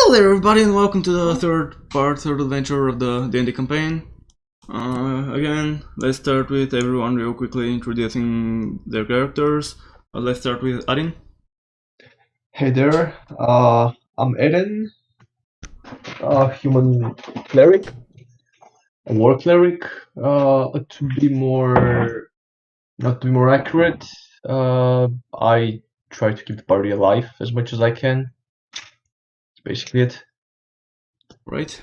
Hello there everybody and welcome to the third adventure of the D&D campaign. Again, let's start with everyone real quickly introducing their characters. Let's start with Arin. Hey there, I'm Eden, a human cleric, a war cleric. Not to be more accurate, I try to keep the party alive as much as I can. That's basically it. Right.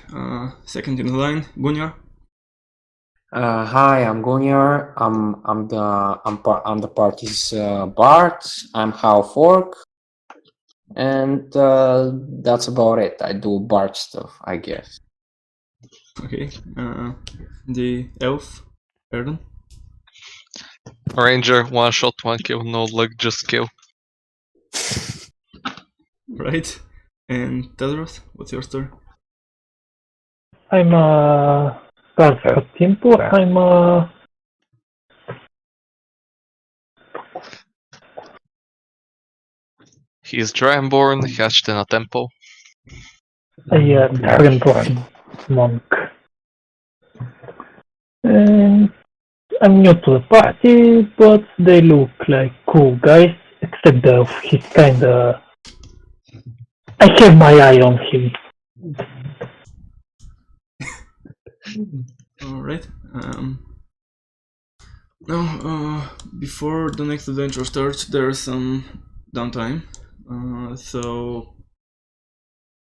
Second in the line, Gunjar. Hi, I'm Gunyar. I'm the party's Bart. I'm half orc, and that's about it. I do Bart stuff, I guess. Okay. The elf, Erden. Ranger, one shot, one kill, no luck, just kill. Right. And Tedros, what's your story? I'm Carlos Tempo. I'm He's Dragonborn, hatched in a temple. a Dragonborn monk. And I'm new to the party, but they look like cool guys, except the elf. He's kinda... I have my eye on him. Alright. Now, before the next adventure starts, there's some downtime. So,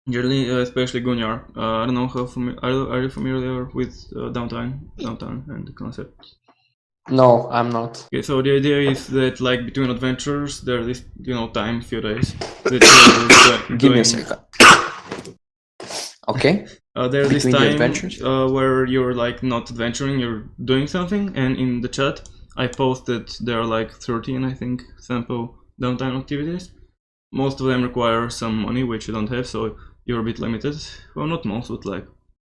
generally, especially Gunjar, I don't know how are you familiar with downtime and the concept? No, I'm not. Okay, so the idea is that like between adventures, there is time, few days. That Give me a second. Okay. There's this Between the time adventures? where you're like not adventuring, you're doing something, and in the chat I posted there are like 13, I think, sample downtime activities. Most of them require some money, which you don't have, so you're a bit limited. Well, not most, but like,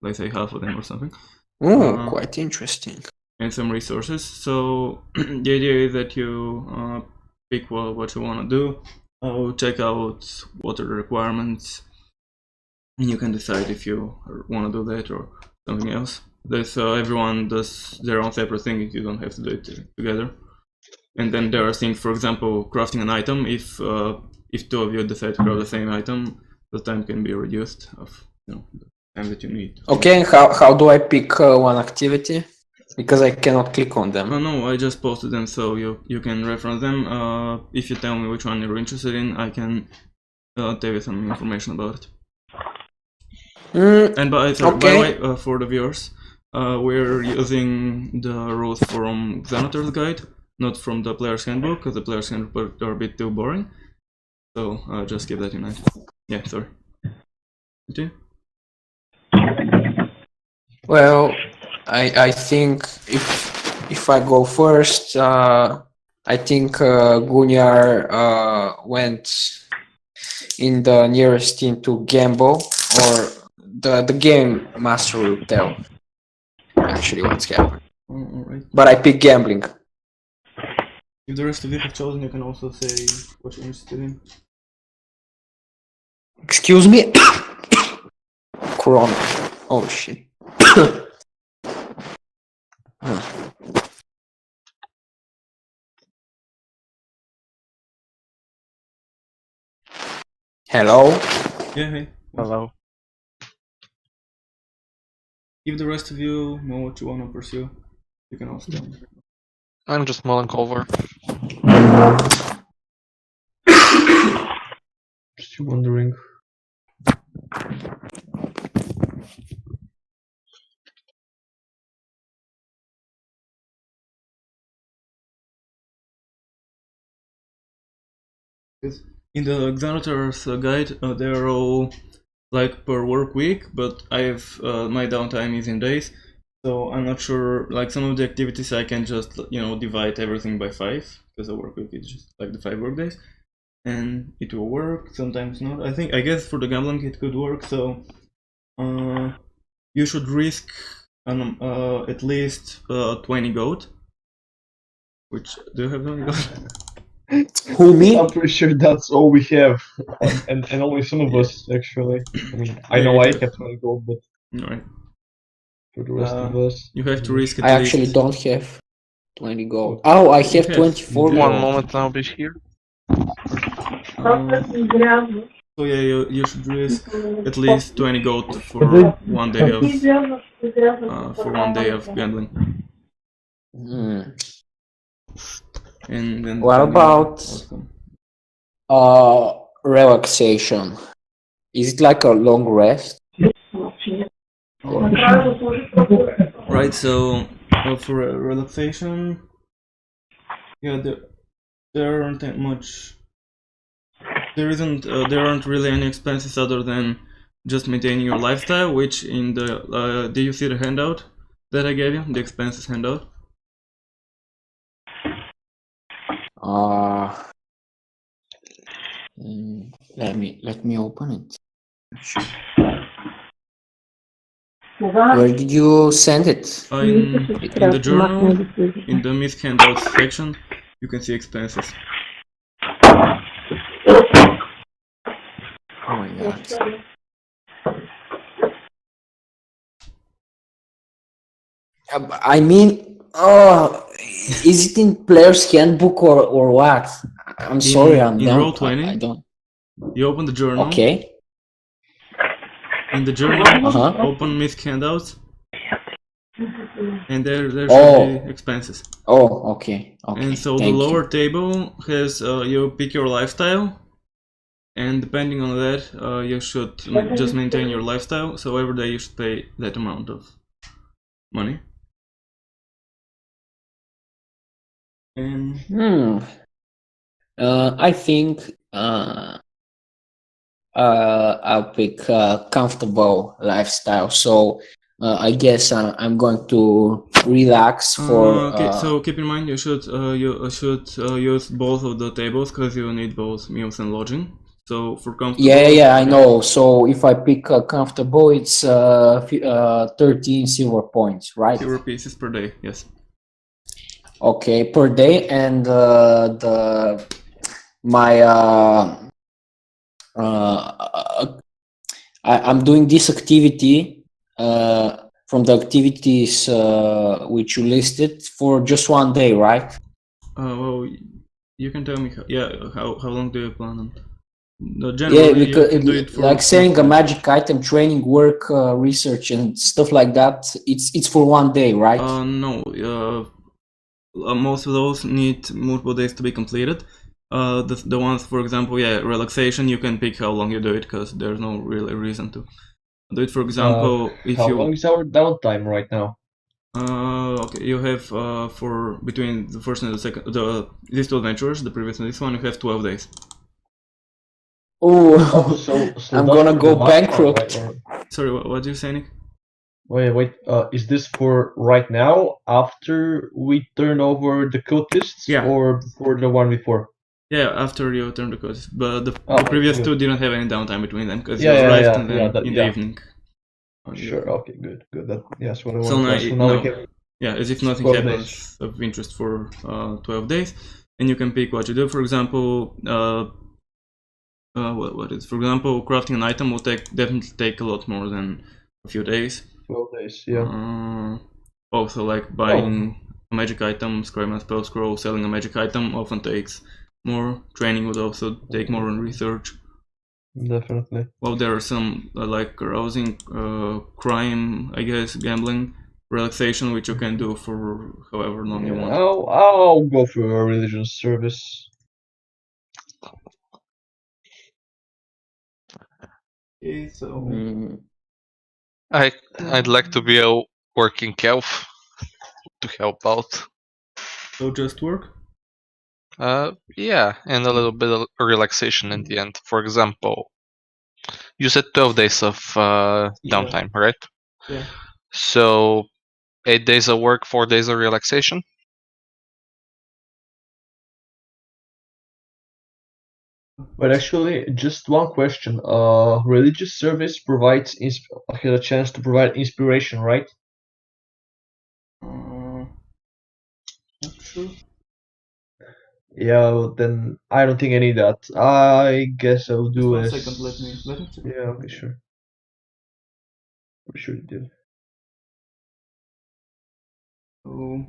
let's say half of them or something. Oh, quite interesting. And some resources. So the idea is that you pick what you want to do, check out what are the requirements, and you can decide if you want to do that or something else. There's everyone does their own separate thing. You don't have to do it together. And then there are things, for example, crafting an item. If two of you decide to craft the same item, the time can be reduced of the time that you need. Okay, how do I pick one activity? Because I cannot click on them. No, I just posted them, so you can reference them. If you tell me which one you're interested in, I can tell you some information about it. And by the way, for the viewers, we're using the rules from Xanatar's guide, not from the player's handbook, because the player's handbook are a bit too boring. So just keep that in mind. Yeah, sorry. Okay. Well, I think if I go first, I think Gunyar went in the nearest inn to gamble, or the game master will tell actually what's happened. Alright. But I pick gambling. If the rest of you have chosen, you can also say what you're interested in. Excuse me? Corona. Oh shit. Hello? Yeah, hey. Hello. If the rest of you know what you want to pursue, you can also tell me. I'm just mulling over. Just wondering. In the Xanatar's guide, they're all like per work week, but I have my downtime is in days, so I'm not sure. Like some of the activities, I can just divide everything by 5 because the work week is just like the 5 work days, and it will work. Sometimes not. I guess for the gambling it could work. So you should risk at least 20 gold. Which do you have 20 gold? Who, me? I'm pretty sure that's all we have, and only some of us actually. I mean, I know I have 20 gold, but Alright. for the rest of us, You have to risk at I least. actually don't have 20 gold. Oh, I have have. 24 Yeah. One gold. moment, I'll be here. So yeah, you should risk at least 20 gold for 1 day of gambling. Hmm. And then What depending on about outcome. relaxation? Is it like a long rest? Right, so for relaxation, yeah, there aren't that much. There aren't really any expenses other than just maintaining your lifestyle. Which in the did you see the handout that I gave you? The expenses handout. Let me open it. Where did you send it? In the journal, in the missed handouts section, you can see expenses. Oh my god. I mean, is it in player's handbook or what? I'm sorry, I'm in dumb. roll 20, I don't. You open the journal. Okay. In the journal, open missed handouts, and there should be expenses. Oh, okay. And so the lower table has you pick your lifestyle, and depending on that, you should just maintain your lifestyle. So every day you should pay that amount of money. And I think I'll pick a comfortable lifestyle. So I guess I'm going to relax for. Okay, so keep in mind you should use both of the tables because you need both meals and lodging. So for comfortable. Yeah, I know. So if I pick comfortable, it's 13 silver points, right? Silver pieces per day, yes. Okay, per day, and I'm doing this activity from the activities which you listed for just 1 day, right? Well, you can tell me how long do you plan on? Yeah, because like saying a magic item, training, work, research, and stuff like that. It's for 1 day, right? No. Most of those need multiple days to be completed. The ones, for example, relaxation, you can pick how long you do it because there's no really reason to do it. For example, if how long is our downtime right now? Okay, you have for between the first and the second, these two adventures, the previous and this one, you have 12 days. Oh, so I'm gonna go bankrupt. Sorry, what do you say, Nick? Wait. Is this for right now, after we turn over the cultists, or for the one before? Yeah, after you turn the cultists. But the previous two didn't have any downtime between them because you arrived in the evening. Sure. Okay. Good. That's what I so wanted to now, we have. Yeah, as if nothing happens of interest for 12 days, and you can pick what you do. For example, what is? For example, crafting an item will definitely take a lot more than a few days. 12 days, yeah. Also, like buying a magic item, scribing a spell scroll, selling a magic item often takes more. Training would also take more on research. Definitely. Well, there are some like carousing, crime, I guess, gambling, relaxation, which you can do for however long you want. I'll go for a religion service. Okay, so I'd like to be a working elf to help out. So just work? Yeah, and a little bit of relaxation in the end. For example, you said 12 days of downtime, right? Yeah. So 8 days of work, 4 days of relaxation? But actually, just one question. Religious service provides has a chance to provide inspiration, right? Not sure. Yeah, then I don't think I need that. I guess I'll do Just as... 1 second, let me check. Yeah, okay, sure. We should do. So,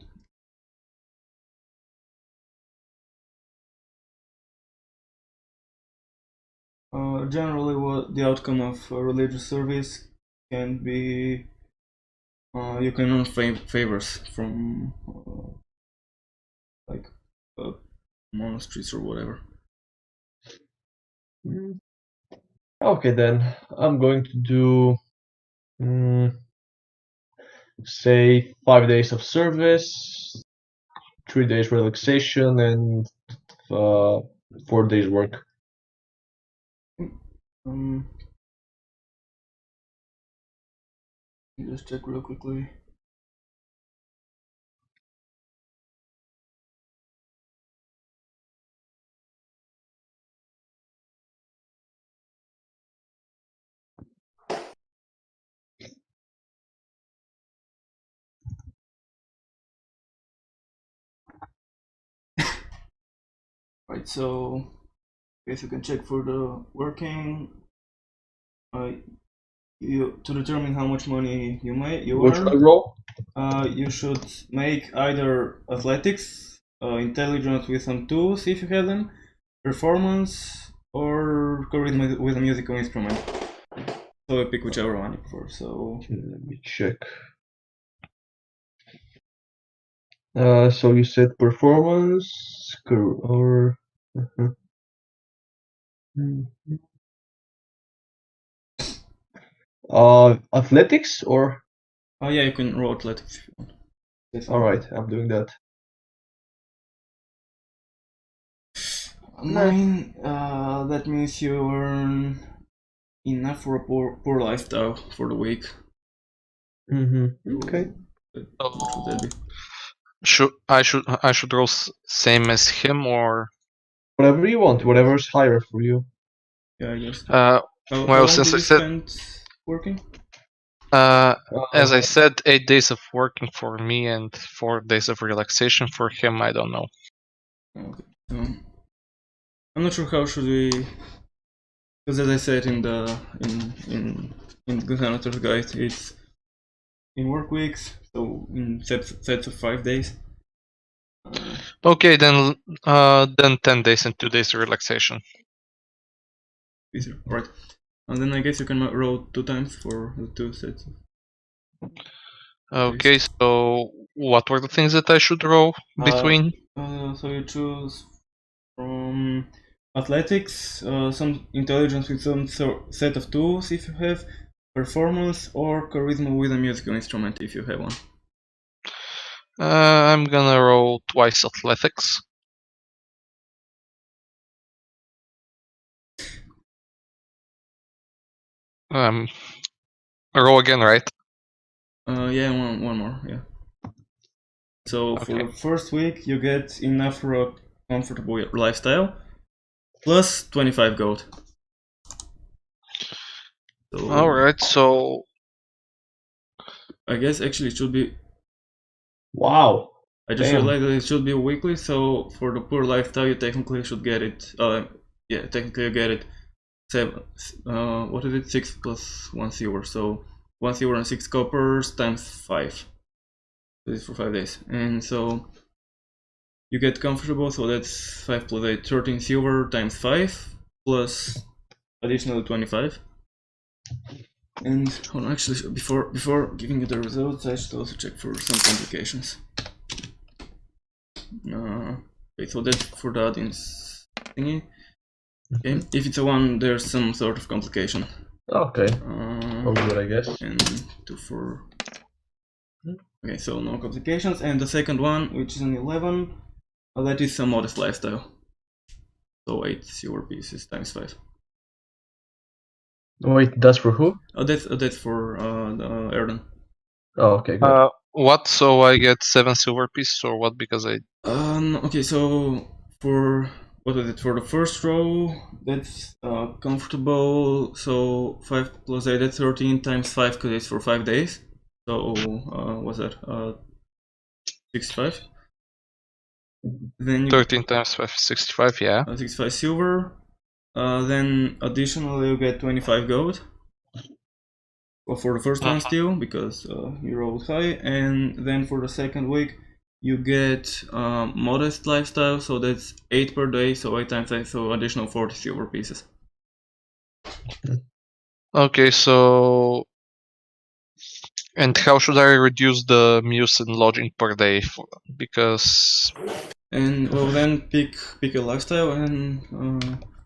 generally, what the outcome of a religious service can be, you can earn favors from like monasteries or whatever. Okay, then I'm going to do, say, 5 days of service, 3 days relaxation, and 4 days work. Just check real quickly. Right, so I guess you can check for the working. To determine how much money you What should I earn, roll? you should make either athletics, intelligence with some tools if you have them, performance, or charisma with a musical instrument. So pick whichever one you prefer. So Okay, let me check. So you said performance or athletics or? oh yeah, you can roll athletics if you want. All right, I'm doing that. 9. That means you earn enough for a poor lifestyle for the week. Okay. What would that be? I should roll same as him, or Whatever you want, whatever's higher for you. Yeah, I guess. well, How long since did I you said spend working? as I said, 8 days of working for me and 4 days of relaxation for him. I don't know. Okay. I'm not sure how should we, because as I said in the in the Good guide, it's in work weeks, so in sets of 5 days. Okay, then 10 days and 2 days of relaxation. Easier, right? And then I guess you can roll 2 times for the 2 sets. Okay, so what were the things that I should roll between? So you choose from athletics, some intelligence with some set of tools if you have, performance, or charisma with a musical instrument if you have one. I'm gonna roll twice athletics. Roll again, right? Yeah, one more, yeah. So Okay. for the first week, you get enough for a comfortable lifestyle, plus 25 gold. So Alright, so I guess actually it should be. Wow. I just Damn. realized that it should be weekly. So for the poor lifestyle, you technically should get it. Yeah, technically you get it. 7. What is it? 6 plus 1 silver. So 1 silver and 6 coppers times 5. This is for 5 days, and so you get comfortable. So that's 5 plus 8, 13 silver times 5 plus additional 25. And hold on, actually, before giving you the results, I should also check for some complications. Okay, so that's for the audience thingy. Okay, if it's a 1, there's some sort of complication. Okay. All good, I guess. And 2 for. Okay, so no complications. And the second one, which is an 11, that is a modest lifestyle. So 8 silver pieces times 5. Wait, that's for who? That's for the Erden. Oh, okay, good. what? So I get 7 silver pieces, or what? Because I. Okay, so for what was it? For the first row, that's comfortable. So 5 plus 8, that's 13 times 5 because it's for 5 days. So what's that? 65. Then you 13 times 5 is 65, yeah. 65 silver. Then additionally you get 25 gold. Well, for the first one still, because you rolled high. And then for the second week you get modest lifestyle, so that's 8 per day, so 8 times 8, so additional 40 silver pieces. Okay, so... And how should I reduce the meals and lodging per day? Because... And well, then pick a lifestyle and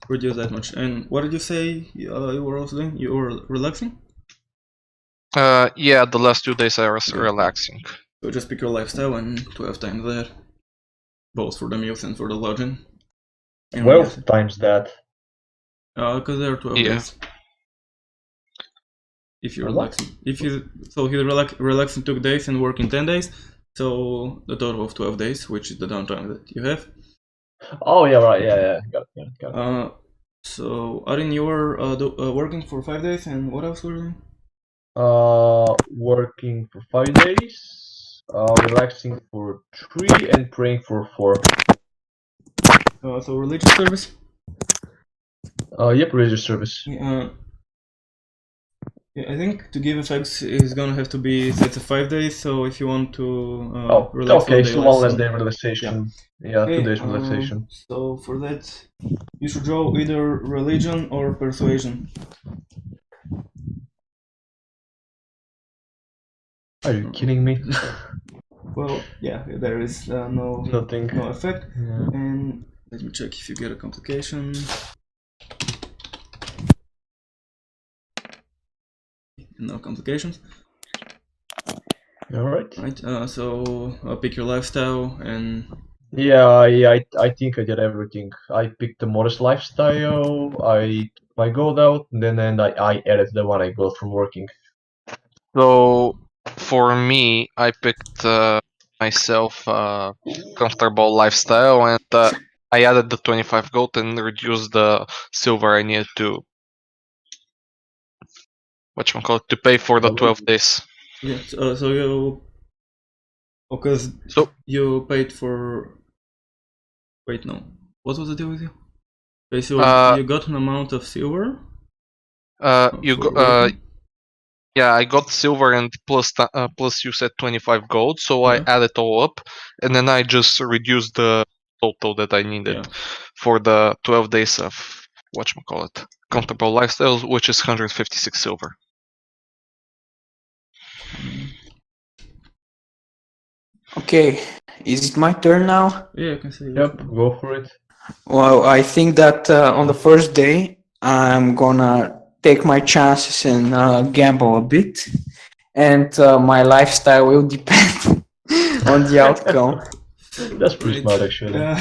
reduce that much. And what did you say you were also doing? You were relaxing? yeah, the last 2 days I was relaxing. So just pick your lifestyle and 12 times that. Both for the meals and for the lodging. And 12 times that. Because there are 12 days. If you're relaxing. So he's relaxing 2 days and working 10 days. So the total of 12 days, which is the downtime that you have. Oh yeah, right. Yeah. Got it. So Arin, you were working for 5 days, and what else were you doing? Working for 5 days, relaxing for 3, and praying for 4. So religious service? Yep, religious service. Yeah, I think to give effects is gonna have to be set to 5 days. So if you want to relax, okay, so one less day relaxation. Yeah, okay, 2 days relaxation. So for that, you should draw either religion or persuasion. Are you kidding me? Well, yeah, there is no effect. Yeah. And let me check if you get a complication. No complications. Alright. Right. So pick your lifestyle and. Yeah, I think I did everything. I picked the modest lifestyle. I took my gold out, and then I added the one I got from working. So for me, I picked myself a comfortable lifestyle, and I added the 25 gold and reduced the silver I needed to to pay for the 12 days. Yeah. So you, because you paid for. Wait, no. What was the deal with you? Okay, so you got an amount of silver. Yeah, I got silver and plus you said 25 gold, so I added all up, and then I just reduced the total that I needed for the 12 days of comfortable lifestyle, which is 156 silver. Okay, is it my turn now? Yeah, I can see. Yep, go for it. Well, I think that on the first day, I'm gonna take my chances and gamble a bit, and my lifestyle will depend on the outcome. That's pretty smart, actually.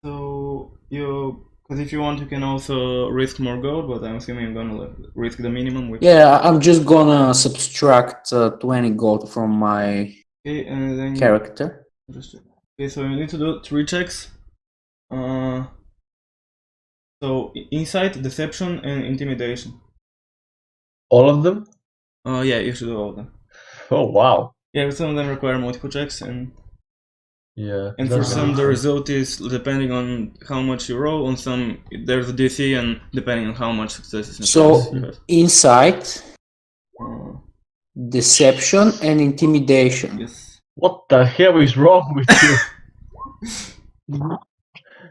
So because if you want, you can also risk more gold, but I'm assuming you're gonna risk the minimum. Which yeah, I'm just gonna subtract 20 gold from my and then character. Okay, so you need to do 3 checks. So insight, deception, and intimidation. All of them? Yeah, you should do all of them. Oh wow. Yeah, but some of them require multiple checks, and and for some the result is depending on how much you roll. On some there's a DC, and depending on how much successes. So insight, deception, and intimidation. Yes. What the hell is wrong with you?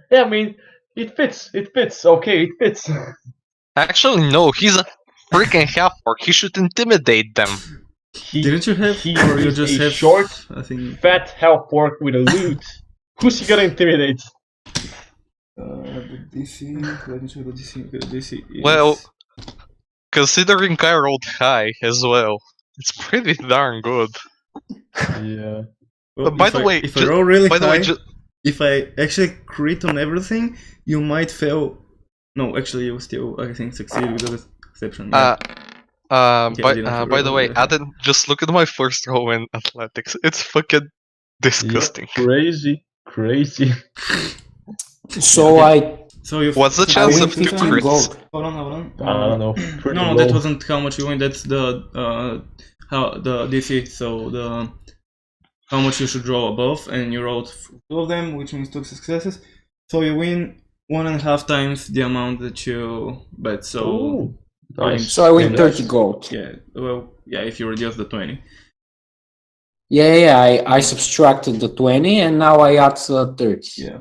Yeah, I mean, it fits. Okay, it fits. Actually, no, he's a freaking half-orc. He should intimidate them. Didn't you have, or you just have short, I think, fat half-orc with a loot? Who's he gonna intimidate? The DC. Let me check the DC. The DC is... Well, considering I rolled high as well, it's pretty darn good. Yeah. Well, by the way, if I roll really high, if I actually crit on everything, you might fail. No, actually, you still, I think, succeed with the exception. Yeah. By the way, Adam, just look at my first roll in athletics. It's fucking disgusting. Yep, crazy. So what's the chance of 2 crits? Gold. Hold on. I don't know. No, that wasn't how much you win. That's the DC. So how much you should roll above, and you rolled 2 of them, which means 2 successes. So you win 1.5 times the amount that you bet. So Ooh, nice. So I win Yeah. 30 gold. yeah, well, yeah, if you reduce the 20. Yeah, I subtracted the 20 and now I add 30 Yeah.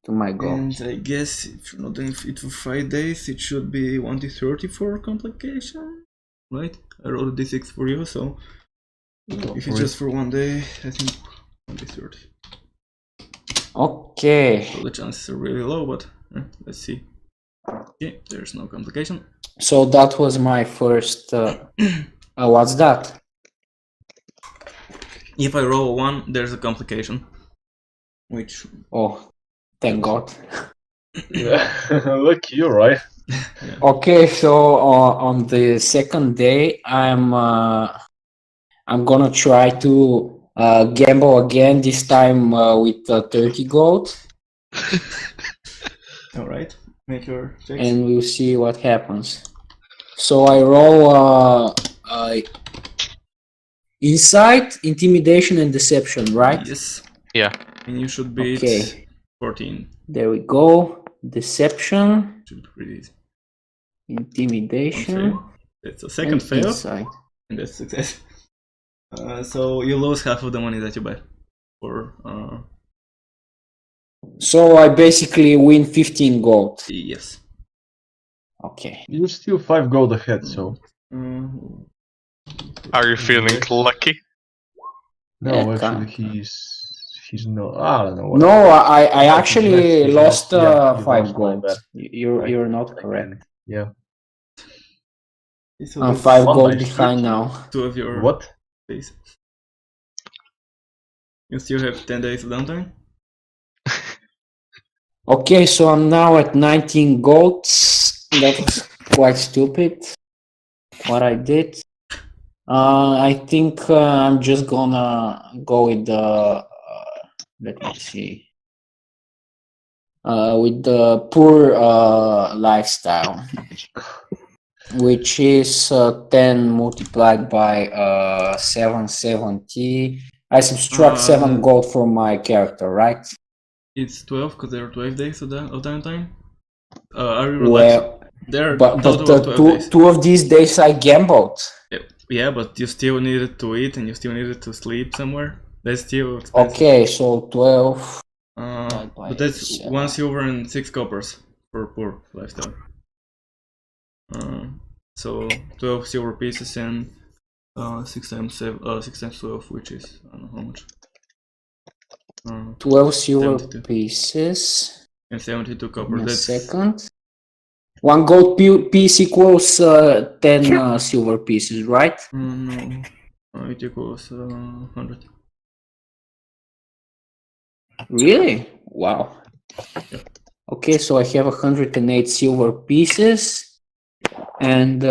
to my goal. And I guess if you're not doing it for 5 days, it should be 1d30 for complication, right? I rolled a d6 for you, so if it's just for 1 day, I think 1d30. Okay. So the chances are really low, but let's see. Okay, there's no complication. So that was my first. What's that? If I roll a 1, there's a complication. Which. Oh, thank God. Yeah, look, you're right. Yeah. Okay, so on the second day, I'm gonna try to gamble again. This time with 30 gold, All right, make your checks. and we'll see what happens. So I roll insight, intimidation, and deception, right? Yes. Yeah. And you should beat Okay. 14. There we go. Deception, Should be pretty easy. intimidation, That's a second and fail, insight. and that's success. So you lose half of the money that you bet. For So I basically win 15 gold. yes. Okay. You're still 5 gold ahead, so. Are you feeling lucky? No, Yeah, actually, he's not. I don't know. No, I Yeah, actually he's lost yeah, you 5 lost, my gold. bad. You're not Again, correct. Yeah. So I'm that's 5 One gold nice behind trick. now. 2 of your What? days. You still have 10 days of downtime. Okay, so I'm now at 19 golds. That was quite stupid what I did. I think I'm just gonna go with the let me see, with the poor lifestyle, which is 10 multiplied by 770. I subtract 7 gold from my character, right? It's 12 because there are 12 days of downtime. Are you relaxed? Well, There are but total of 12 days. two of these days I gambled. Yeah, but you still needed to eat and you still needed to sleep somewhere. That's still expensive. Okay, so 12. But that's 1 silver and 6 coppers for poor lifestyle. So 12 silver pieces and 6 times 12, which is I don't know how much. 12 silver 72. pieces. And 72 copper. In a That's second. 1 gold piece equals 10 silver pieces, right? no, it equals 100. Really? Wow. Okay, so I have 108 silver pieces, and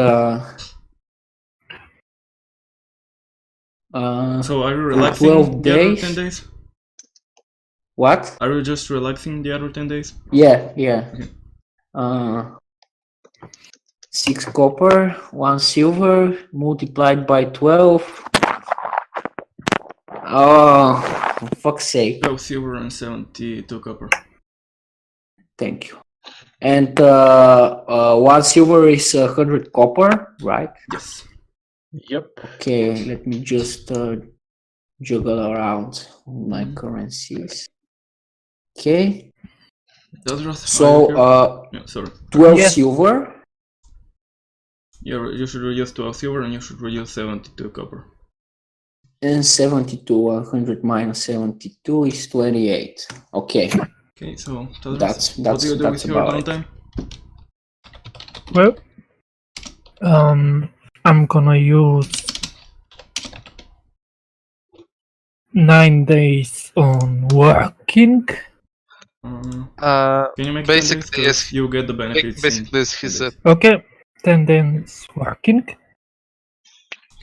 So are you relaxing 12 the other days? 10 days? What? Are you just relaxing the other 10 days? Yeah. Okay. 6 copper, 1 silver, multiplied by 12. Oh, for fuck's sake. 12 silver and 72 copper. Thank you. And 1 silver is 100 copper, right? Yes. Yep. Okay, let me just juggle around my currencies. Okay. So yeah, sorry. 12 Yes. silver. Yeah, you should reduce 12 silver and you should reduce 72 copper. And 72, 100 minus 72 is 28. Okay. Okay, so That's what do you do with your about it. downtime? Well, I'm gonna use 9 days on working. Can you make Basically, 10 days? 'Cause you get the benefits. basically, as he said. Okay, 10 days working.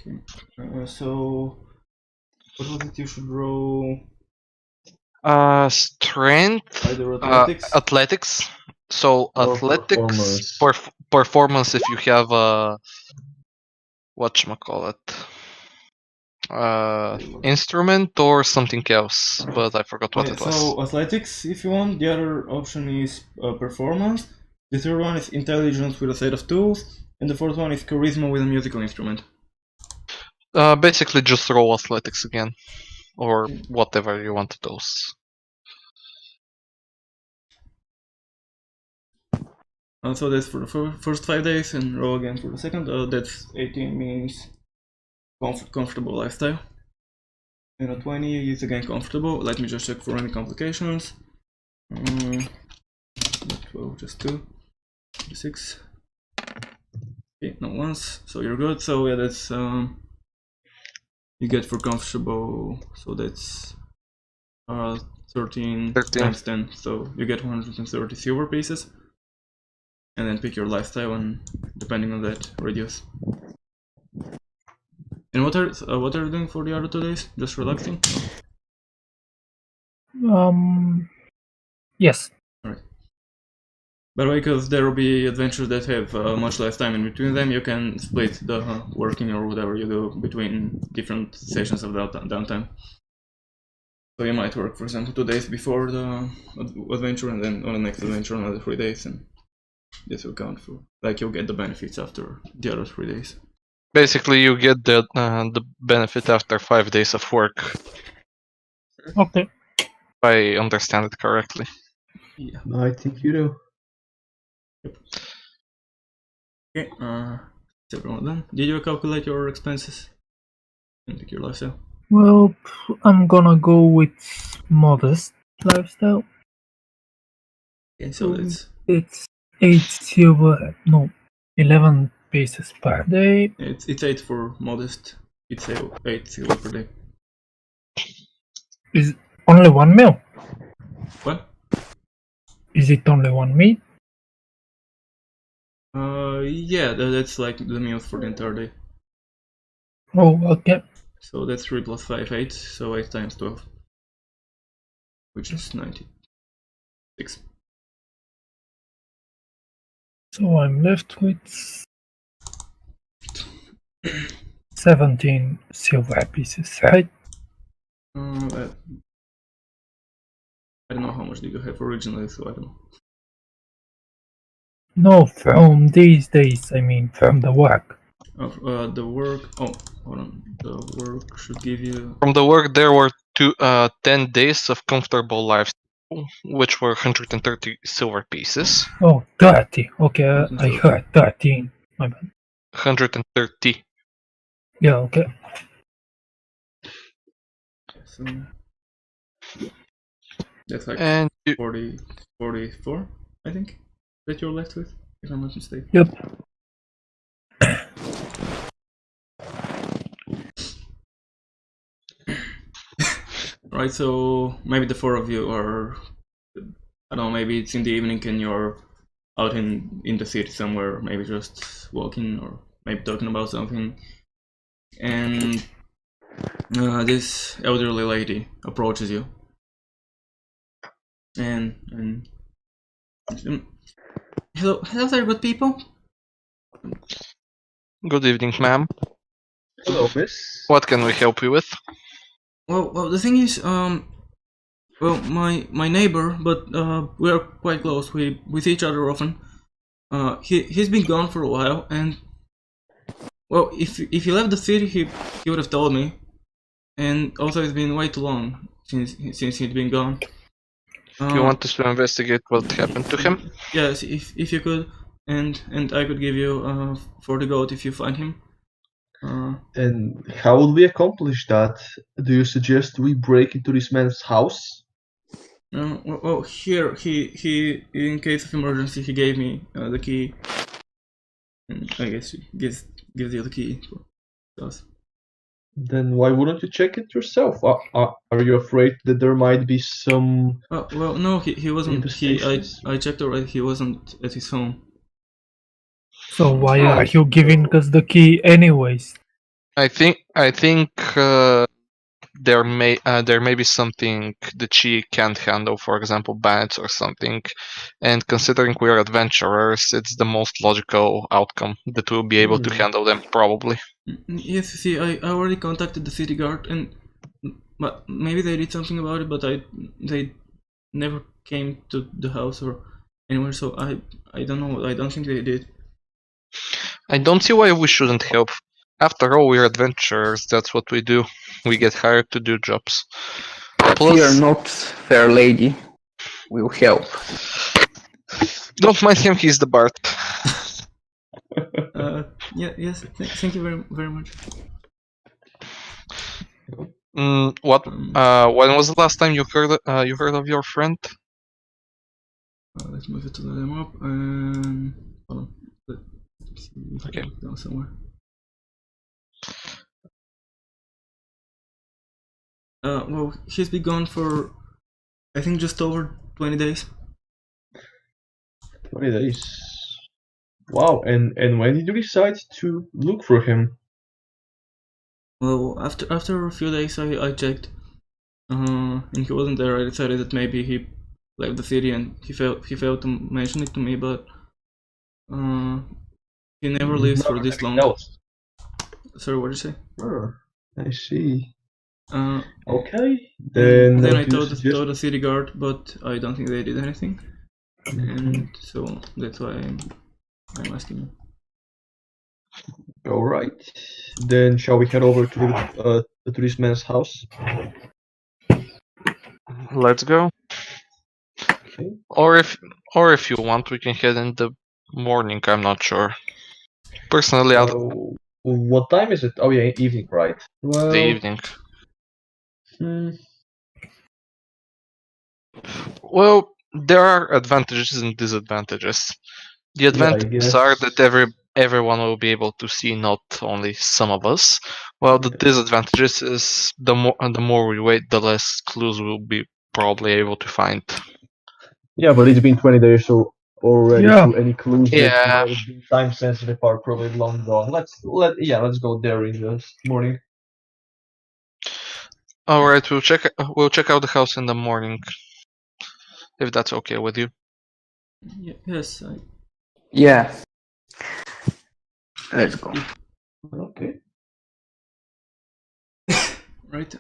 Okay. So what was it you should roll? Strength, Either athletics. athletics. So Or athletics, performance. If you have whatchamacallit, instrument or something else, but I forgot what it was. So athletics, if you want. The other option is performance. The third one is intelligence with a set of tools, and the fourth one is charisma with a musical instrument. Basically, just roll athletics again, or whatever you want those. So that's for the first 5 days, and roll again for the second. That's 18 means comfortable lifestyle. And a 20 is again comfortable. Let me just check for any complications. 12, just 2. 6. Okay, not once, so you're good. So yeah, that's you get for comfortable. So that's 13 times 10. So you get 130 silver pieces. And then pick your lifestyle, and depending on that, reduce. And what are you doing for the other 2 days? Just relaxing? Yes. Alright. By the way, because there will be adventures that have much less time in between them, you can split the working or whatever you do between different sessions of downtime. So you might work, for example, 2 days before the adventure, and then on the next adventure another 3 days, and this will count for, like, you'll get the benefits after the other 3 days. Basically, you get the benefit after 5 days of work. Okay. If I understand it correctly. Yeah. I think you do. Yep. Okay, is everyone done? Did you calculate your expenses and pick your lifestyle? Well, I'm gonna go with modest lifestyle. Okay, so It's 8 silver, no, 11 pieces per day. it's 8 for modest. It's 8 silver per day. Is only 1 meal? What? Is it only 1 meal? Yeah, that's like the meals for the entire day. Oh, okay. So that's 3 plus 5, 8. So 8 times 12, which is 96. So I'm left with 17 silver pieces, right? I don't know how much did you have originally, so I don't know. No, from these days, I mean, from the work. The work. Oh, hold on. The work should give you. From the work, there were 10 days of comfortable lifestyle, which were 130 silver pieces. Oh, 30. Okay, I heard 13. My bad. 130. Yeah, okay. So that's like And 44, I think, that you're left with, if I'm not mistaken. Yep. Right, so maybe the 4 of you are, I don't know, maybe it's in the evening and you're out in the city somewhere, maybe just walking or maybe talking about something, and this elderly lady approaches you, and hello there, good people. good evening, ma'am. Hello, miss. What can we help you with? Well, the thing is, well, my neighbor, but we are quite close. We see each other often. He's been gone for a while, and well, if he left the city, he would have told me. And also, it's been way too long since he'd been gone. You want us to investigate what happened to him? Yes, if you could, and I could give you 40 gold if you find him. And how would we accomplish that? Do you suggest we break into this man's house? Well, here he in case of emergency he gave me the key, and I guess he gives you the key for us. Then why wouldn't you check it yourself? Are you afraid that there might be some? Well, no, he wasn't. I checked already. He wasn't at his home. So why are you giving us the key anyways? I think there may be something that she can't handle, for example, bats or something. And considering we're adventurers, it's the most logical outcome that we'll be able to handle them probably. Yes, see, I already contacted the city guard, and but maybe they did something about it, but they never came to the house or anywhere, so I don't know. I don't think they did. I don't see why we shouldn't help. After all, we're adventurers. That's what we do. We get hired to do jobs. Fear not, fair lady. We'll help. Don't mind him. He's the bard. Yeah. Yes. Thank you very much. What? When was the last time you heard of your friend? Let's move it to the map. Hold on. Let's see if Okay. I wrote down somewhere. Well, he's been gone for, I think, just over 20 days. 20 days. Wow, and when did you decide to look for him? Well, after a few days, I checked, and he wasn't there. I decided that maybe he left the city, and he failed to mention it to me, but he never leaves for this long. Else. Sorry, what did you say? Oh, I see. Okay. Then I told the city guard, but I don't think they did anything, and so that's why I'm asking you. All right. Then shall we head over to the tourist man's house? Let's go. Okay. Or if you want, we can head in the morning. I'm not sure. Personally, what time is it? Oh yeah, evening, right? Well, the evening. Well, there are advantages and disadvantages. The advantages are that everyone will be able to see, not only some of us. While the disadvantages is the more we wait, the less clues we'll be probably able to find. Yeah, but it's been 20 days, so already so any clues that Yeah. might be time sensitive are probably long gone. Let's go there in the morning. All right, we'll check out the house in the morning, if that's okay with you. Yes. Yeah. Let's go. Okay. Right.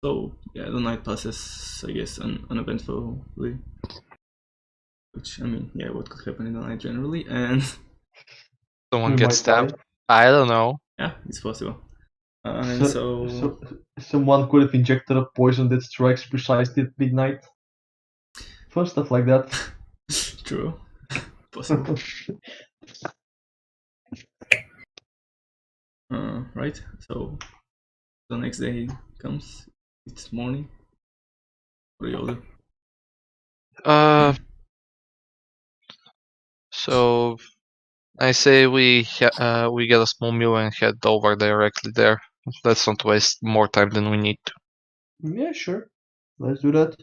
So yeah, the night passes, I guess, uneventfully. Which, I mean, yeah, what could happen in the night generally, and someone gets stabbed. I don't know. Yeah, it's possible. And so someone could have injected a poison that strikes precisely at midnight. Fun stuff like that. True. Possible. Right. So the next day comes. It's morning. What do you all do? So I say we get a small meal and head over directly there. Let's not waste more time than we need to. Yeah, sure. Let's do that.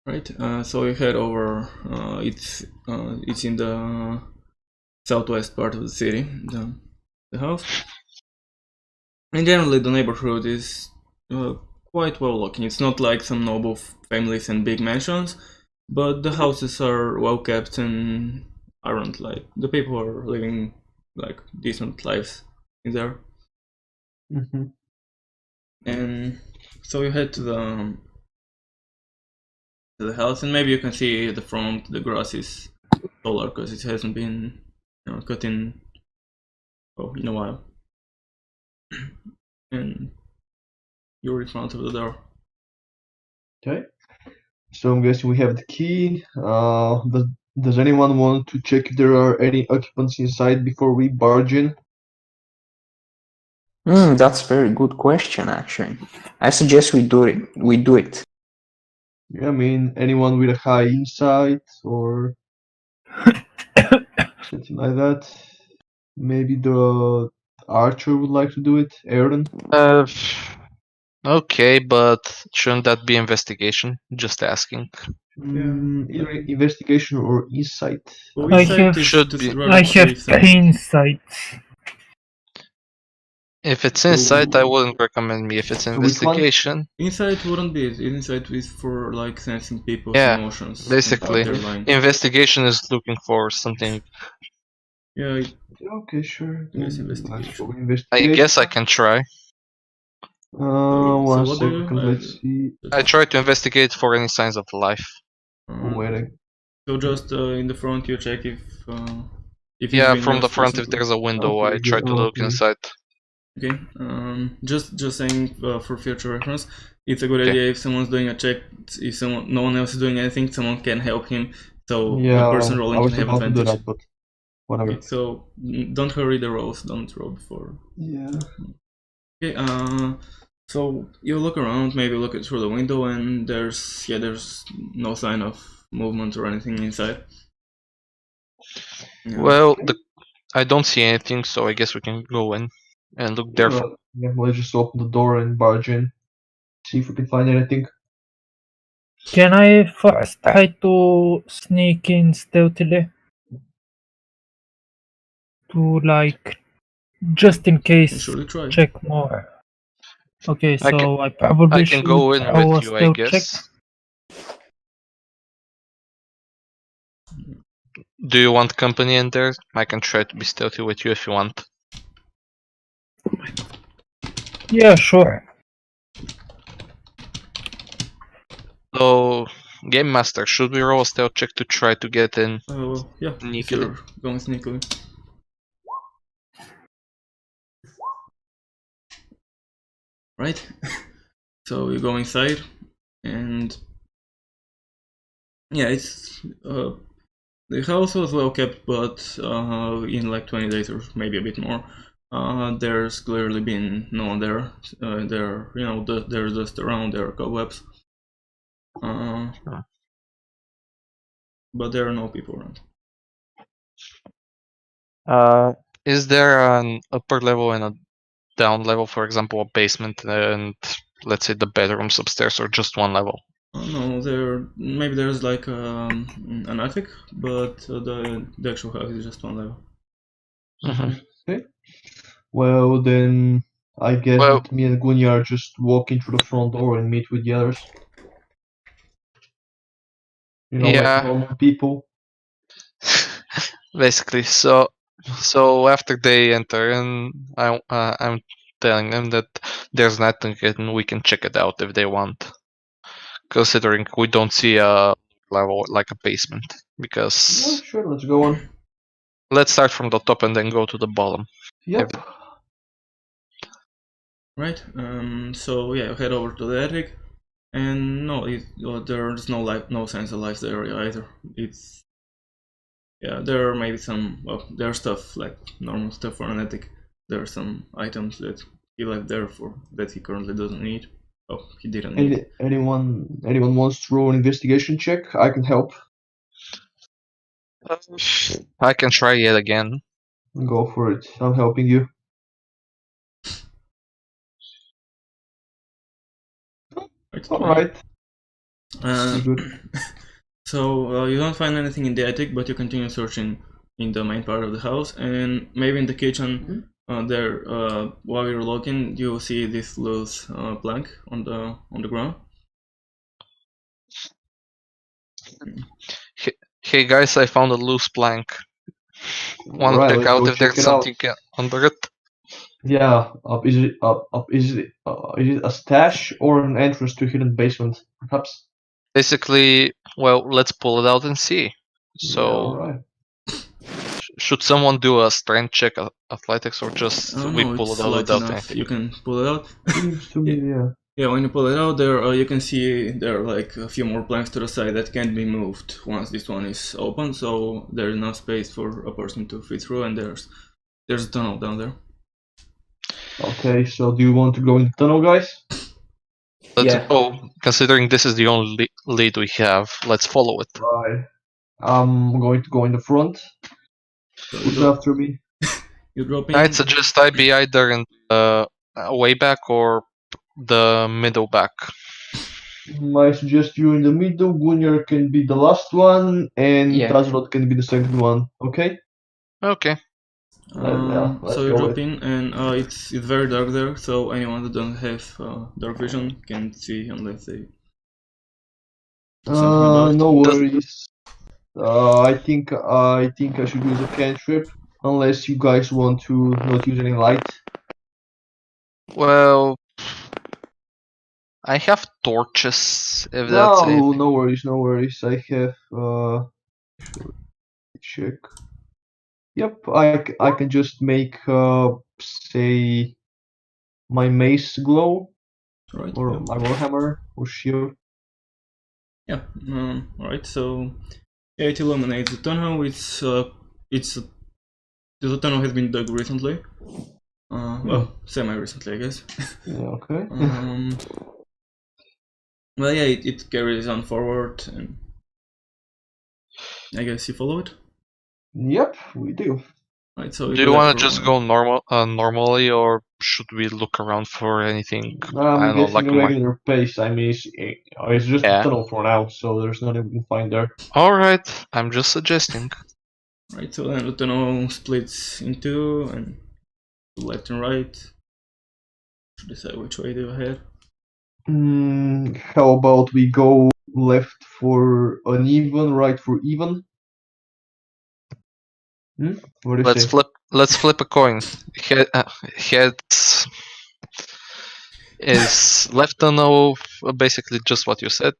Right. So you head over. It's in the southwest part of the city. The house. And generally, the neighborhood is quite well looking. It's not like some noble families and big mansions, but the houses are well kept and aren't like the people are living like decent lives in there. And so you head to the house, and maybe you can see at the front the grass is taller because it hasn't been cut in a while. And you're in front of the door. Okay. So I'm guessing we have the key. Does anyone want to check if there are any occupants inside before we barge in? That's a very good question, actually. I suggest we do it. Yeah, I mean, anyone with a high insight or something like that. Maybe the archer would like to do it, Aaron. Okay, but shouldn't that be investigation? Just asking. Either investigation or insight. I have insight. If it's So- insight, I wouldn't recommend me. If it's which one? investigation, Insight wouldn't be it. Insight is for like sensing people's Yeah, emotions. and basically. what they're lying. investigation is looking for something. Yeah, Okay, sure. Yes, Then let's investigation. go I investigate. guess I can try. so One what do you? second, let's see. I try to investigate for any signs of life. Waiting. So just in the front, you check if it's Yeah, windows, from the for front, if example. there's a window, Okay, I try to look okay. inside. Okay. Just saying for future reference, it's a good Okay. idea if someone's doing a check. If no one else is doing anything, someone can help him. So Yeah, the person I rolling was can have about to do advantage. that, but whatever. Okay, so don't hurry the rolls. Don't roll before. Yeah. Okay. So you look around, maybe look through the window, and there's no sign of movement or anything inside. Yeah. Well, I don't see anything, so I guess we can go in and look there. Yeah, let's just open the door and barge in. See if we can find anything. Can I first try to sneak in stealthily? To like, just in case, Surely try. check more. Okay, I so I probably I should can go in throw with a you, I stealth check. guess. Do you want company in there? I can try to be stealthy with you if you want. Yeah, sure. So, Game Master, should we roll a stealth check to try to get in? Well, yeah, if Sneakily. you're going sneakily. Right? So you go inside, and yeah, it's the house was well kept, but in like 20 days or maybe a bit more, there's clearly been no one there. There's dust around, there are cobwebs, but there are no people around. Is there an upper level and a down level, for example, a basement and let's say the bedrooms upstairs, or just one level? No, maybe there's like an attic, but the actual house is just one level. Okay. Well, then I guess Well- that me and Gunya just walk in through the front door and meet with the others. You know, Yeah. like normal people. Basically, so after they enter, and I'm telling them that there's nothing and we can check it out if they want, considering we don't see a level like a basement. Yeah, Because sure, let's go on. let's start from the top and then go to the bottom. Yep. Right. So yeah, head over to the attic, and no, there's no signs of life there either. There are maybe some. Well, there's stuff like normal stuff for an attic. There are some items that he left there that he currently doesn't need. Oh, he didn't need. Anyone wants to roll an investigation check? I can help. I can try yet again. Go for it. I'm helping you. Alright. Good. So you don't find anything in the attic, but you continue searching in the main part of the house, and maybe in the kitchen. There, while you're looking, you see this loose plank on the ground. Hey guys, I found a loose plank. Want to check out if there's something under it? Yeah. Is it a stash or an entrance to a hidden basement? Perhaps. Basically, well, let's pull it out and see. So, Yeah, right. should someone do a strength check, athletics, or just we pull it out light without enough. anything? You can pull it out. Seems to me, yeah. Yeah, when you pull it out, there you can see there are like a few more planks to the side that can't be moved once this one is open. So there's enough space for a person to fit through, and there's a tunnel down there. Okay, so do you want to go in the tunnel, guys? Yeah. Considering this is the only lead we have, let's follow it. Right. I'm going to go in the front. So Who's after me? You drop in. I'd suggest I be either in way back or the middle back. I suggest you in the middle. Gunnar can be the last one, and Yeah. Tazrod can be the second one. Okay? Okay. let's So you go drop with- in, and it's very dark there, so anyone that doesn't have dark vision can see unless they. Something about no Does- worries. I think I should use a cantrip, unless you guys want to not use any light. Well, I have torches. If that's it. No worries, no worries. I have check. Yep, I can just make say my mace glow right? or Yeah. my warhammer or shield. Yeah. Alright. So yeah, it illuminates the tunnel. The tunnel has been dug recently. Well, semi-recently, I guess. Yeah, okay. Well, yeah, it carries on forward, and I guess you follow it. Yep, we do. Right. So Do you want to just go normally, or should we look around for anything? I I'm don't know, guessing like a regular pace. I mean, it's just Yeah. a tunnel for now, so there's nothing we can find there. All right, I'm just suggesting. Right. So then the tunnel splits in two, and left and right. To decide which way to head. How about we go left for uneven, right for even? What do you say? Let's flip a coin. Heads is left tunnel, basically just what you said.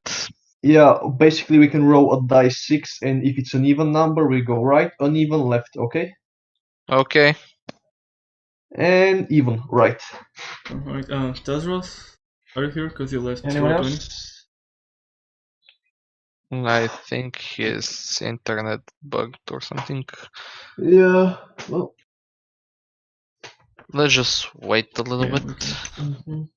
Yeah, basically we can roll a dice 6, and if it's an even number, we go right, uneven, left, okay? Okay. And even, right. Alright, Tazros, are you here? Because you left Anyone roll 20. else? I think his internet bugged or something. Yeah, well. Let's just wait a little Yeah, bit. Mhm.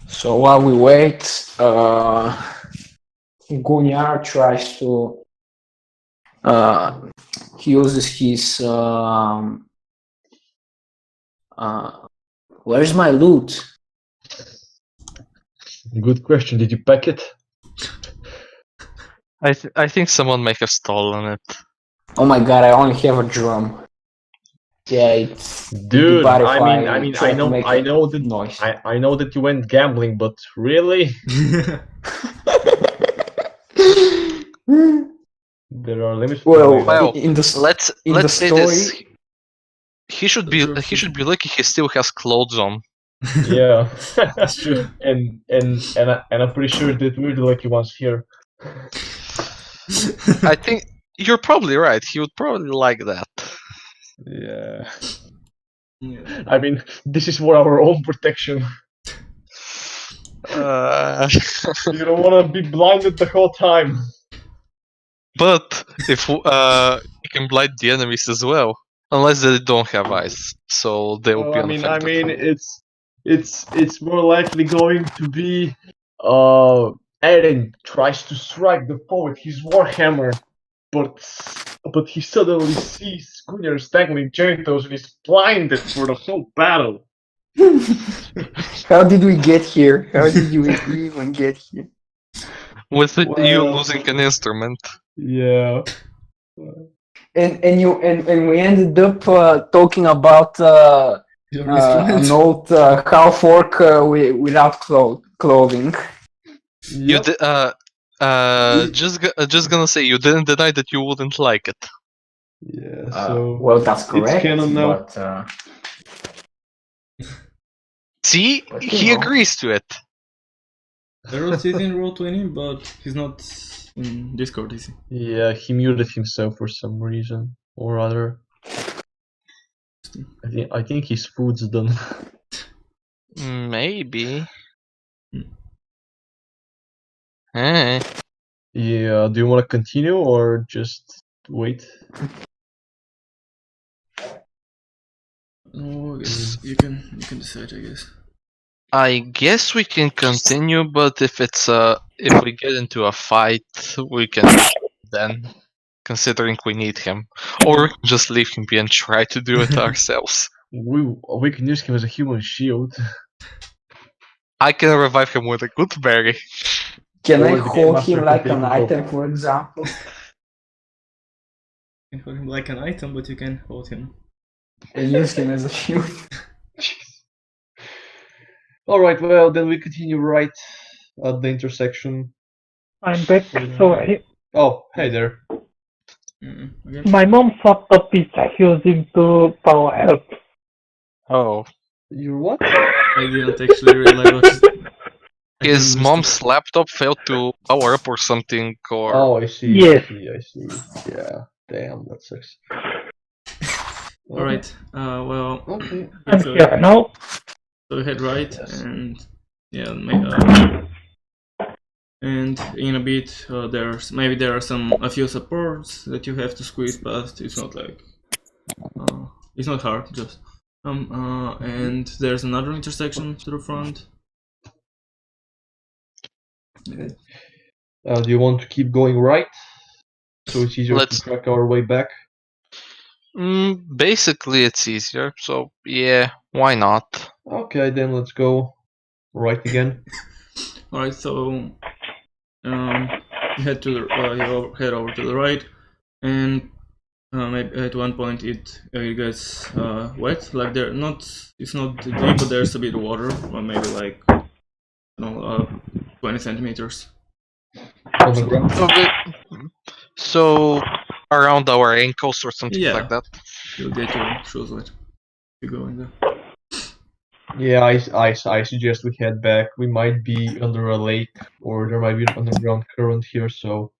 So while we wait, Gunyar tries to. He uses his. Where's my loot? Good question. Did you pack it? I think someone may have stolen it. Oh my god! I only have a drum. Yeah, it's. Dude, bad if I mean, try to make I know that noise. I know that you went gambling, but really, there are limits. Well, Well, in the let's say story, this. He should be lucky he still has clothes on. Yeah, That's true. and I'm pretty sure that we're the lucky ones here. I think you're probably right. He would probably like that. Yeah. Yeah. I mean, this is for our own protection. You don't want to be blinded the whole time. But if you can blind the enemies as well, unless they don't have eyes, so they will be unaffected. It's more likely going to be Eren tries to strike the foe with his warhammer, but he suddenly sees Gunnar's dangling genitals and is blinded for the whole battle. how did we get here? How did you even get here? With you Well- losing an instrument. Yeah. And we ended up talking about Your an instrument. old half orc without clothing. You Yep. just gonna say you didn't deny that you wouldn't like it. Yeah. So Well, that's correct. canon now. But See, But, he you know. agrees to it. Harold is in Roll20, but he's not in Discord, is he? Yeah, he muted himself for some reason or other. I think his food's done. Maybe. Hmm. Eh. Yeah, do you want to continue or just wait? Oh, I guess you can decide, I guess. I guess we can continue, but if we get into a fight, we can then, considering we need him, or we can just leave him be and try to do it ourselves. We can use him as a human shield. I can revive him with a good berry. Can I Or the Game hold Master him can like take an the item, for example? You can hold him like an item, but you can hold him. And use him as a shield? Alright, well, then we continue right at the intersection. I'm back. Sorry. Oh, hey there. Okay. My mom's laptop is using to power help. Oh. You're what? I didn't actually realize what His mom's laptop failed to power up or something, or... Oh, I see, Yes. I see. Yeah, damn, that sucks. Alright, well... Okay. I'm so, here now. so we head right, Yes. and... Yeah, and in a bit, there are a few supports that you have to squeeze past. It's not like... it's not hard, just... and there's another intersection to the front. Okay. Do you want to keep going right? So it's easier to track our way back? Basically, it's easier, so yeah, why not? Okay, then let's go right again. Alright, so... you head to the... you head over to the right, and... maybe at one point it gets wet, like it's not deep, but there's a bit of water, or maybe like 20 centimeters. On the ground? Okay. So around our ankles or something Yeah. like that. You'll get your shoes wet. You go in there. Yeah, I suggest we head back. We might be under a lake, or there might be an underground current here, so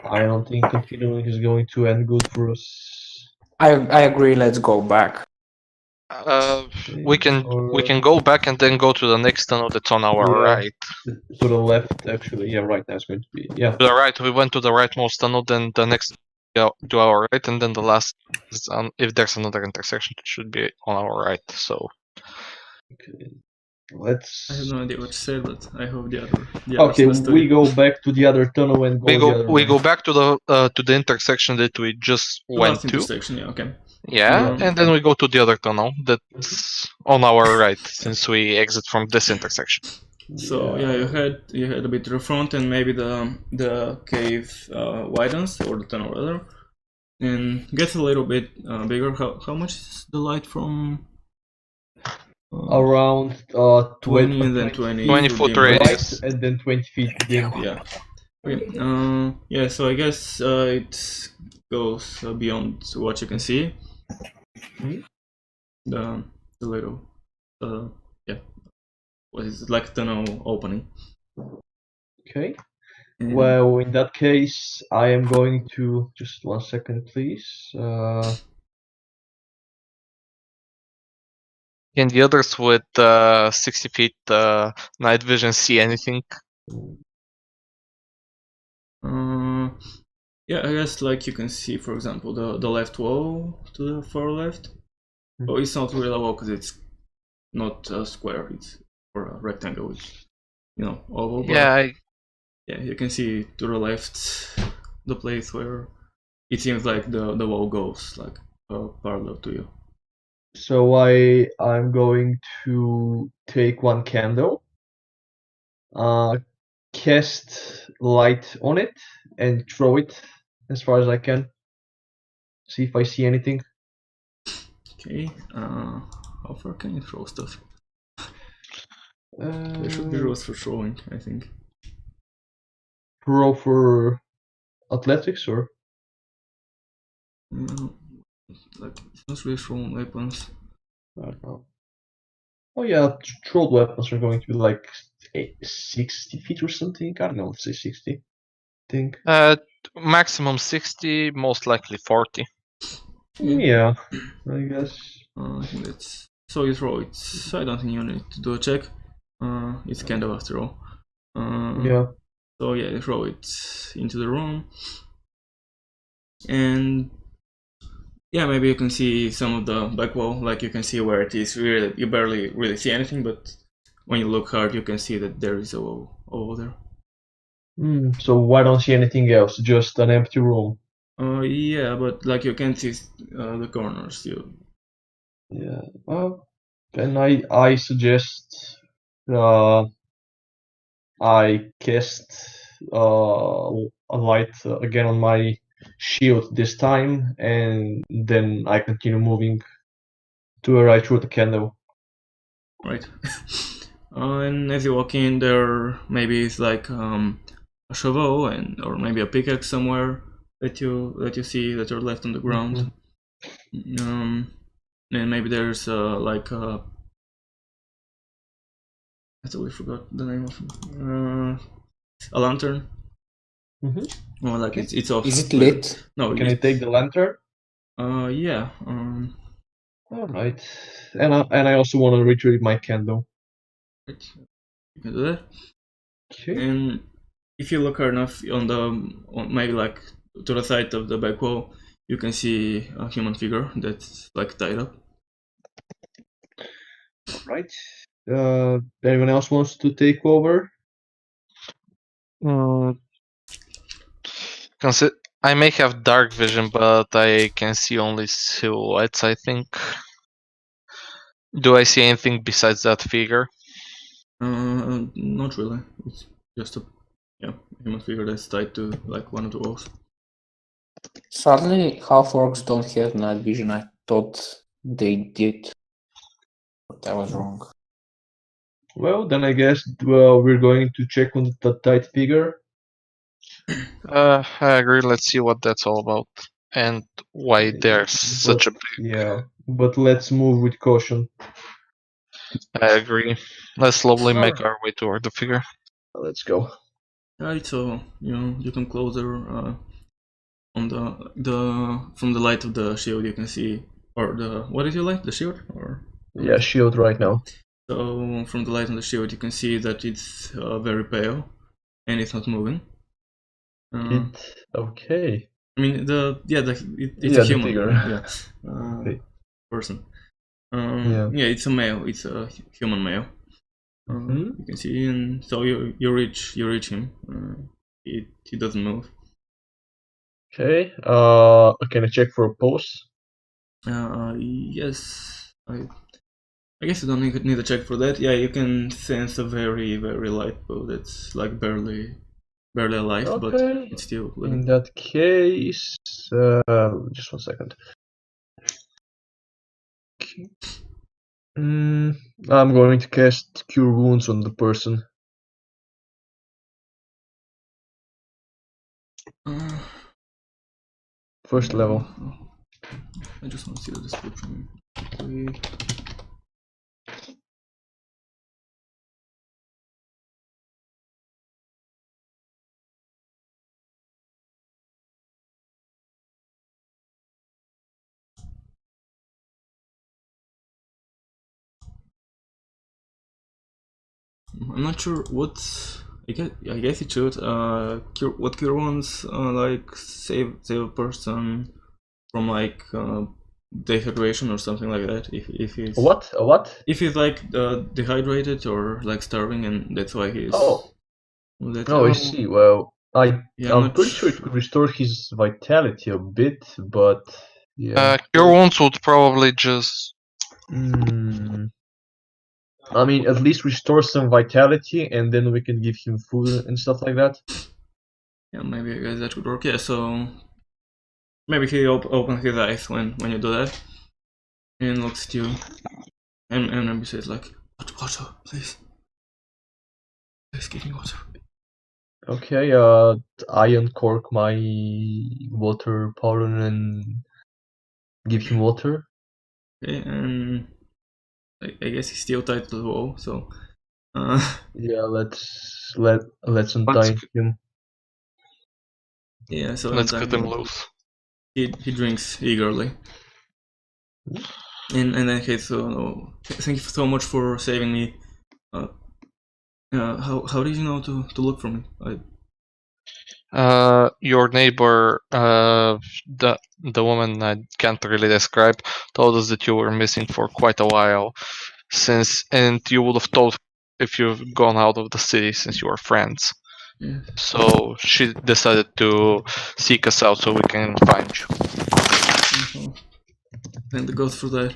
I don't think continuing is going to end good for us. I agree, let's go back. We can go back and then go to the next tunnel that's on our right. To the left, actually. Yeah, right now it's going to be. Yeah. To the right, we went to the rightmost tunnel, then the next to our right, and then the last is on, if there's another intersection, it should be on our right. So. Okay. Let's. I have no idea what you said, but I hope the other. Okay, we go back to the other tunnel and go. We go back to the intersection that we just went to. Intersection, yeah, okay. Yeah, and then we go to the other tunnel that's on our right, since we exit from this intersection. So yeah, you head a bit to the front, and maybe the cave widens, or the tunnel rather, and gets a little bit bigger. How much is the light from? Around 20 and then 20 foot radius, and then 20 feet dim. Yeah. Okay. Yeah. So I guess it goes beyond what you can see. The little yeah. What is it, like tunnel opening? Okay. Well, in that case, I am going to just 1 second, please. Can the others with 60 feet night vision see anything? Yeah, I guess like you can see, for example, the left wall to the far left. Oh, it's not really a wall because it's not a square, it's or a rectangle. It's, oval. But yeah, you can see to the left the place where it seems like the wall goes like parallel to you. So I'm going to take one candle, cast light on it, and throw it as far as I can. See if I see anything. Okay. How far can you throw stuff? There should be rules for throwing, I think. Throw for athletics or? Like it's not really throwing weapons. I don't know. Oh yeah, troll weapons are going to be like 60 feet or something. I don't know, let's say 60. I think. Maximum 60, most likely 40. Yeah, I guess. I think that's so. You throw it. I don't think you need to do a check. It's kind of a throw. Yeah. So yeah, you throw it into the room, and yeah, maybe you can see some of the back wall. Like you can see where it is. Really, you barely really see anything, but when you look hard, you can see that there is a wall over there. So why don't see anything else? Just an empty room. Yeah, but like you can see the corners. Yeah. Well, then I suggest I cast a light again on my shield this time, and then I continue moving to where I threw the candle. Right. And as you walk in, there maybe is like a shovel or maybe a pickaxe somewhere that you see that are left on the ground. And maybe there's like I totally forgot the name of a lantern. Well, like Okay. it's off. Is it lit? No. Can I take the lantern? Yeah. All right. And I also want to retrieve my candle. Right. You can do that. Okay. And if you look hard enough on maybe like to the side of the back wall, you can see a human figure that's like tied up. All right. Anyone else wants to take over? I may have dark vision, but I can see only silhouettes, I think. Do I see anything besides that figure? Not really. It's just a human figure that's tied to like one of the walls. Sadly, half orcs don't have night vision. I thought they did, but I was wrong. Well, then I guess we're going to check on the tight figure. I agree. Let's see what that's all about and why there's such a big. Yeah, but let's move with caution. I agree. Let's slowly make our way toward the figure. Let's go. Right, so you come closer. On the from the light of the shield, you can see, or what is your light? The shield, or Yeah, shield right now. So from the light on the shield, you can see that it's very pale, and it's not moving. Okay. I mean it's Yeah, a the human figure. person. Yeah. It's a male. It's a human male. You can see, and so you reach him. He doesn't move. Okay. Can I check for a pulse? Yes. I guess you don't need a check for that. Yeah, you can sense a very very light bow that's like barely alive, but it's still living. In that case, just 1 second. Okay. I'm going to cast Cure Wounds on the person. First level. I just want to see the description. I'm not sure what. I guess it should. What cure wounds like save a person from like dehydration or something like that. If he's what? If he's like dehydrated or like starving, and that's why he's. I see. Well, I'm pretty sure it could restore his vitality a bit, but yeah. Cure Wounds would probably just. I mean, at least restore some vitality, and then we can give him food and stuff like that. Yeah, maybe I guess that would work. Yeah, so maybe he opens his eyes when you do that, and looks at you, and maybe says like, "Water, please give me water." Okay, I uncork my water powder and give him water. Okay, and I guess he's still tied to the wall. So Yeah, let's untie him. yeah. So Let's untie cut him him. loose. He drinks eagerly. And then he so thank you so much for saving me. How did you know to look for me? Your neighbor, the woman I can't really describe, told us that you were missing for quite a while, and you would have told if you've gone out of the city since you were friends. Yeah. So she decided to seek us out so we can find you. Thank the gods for that.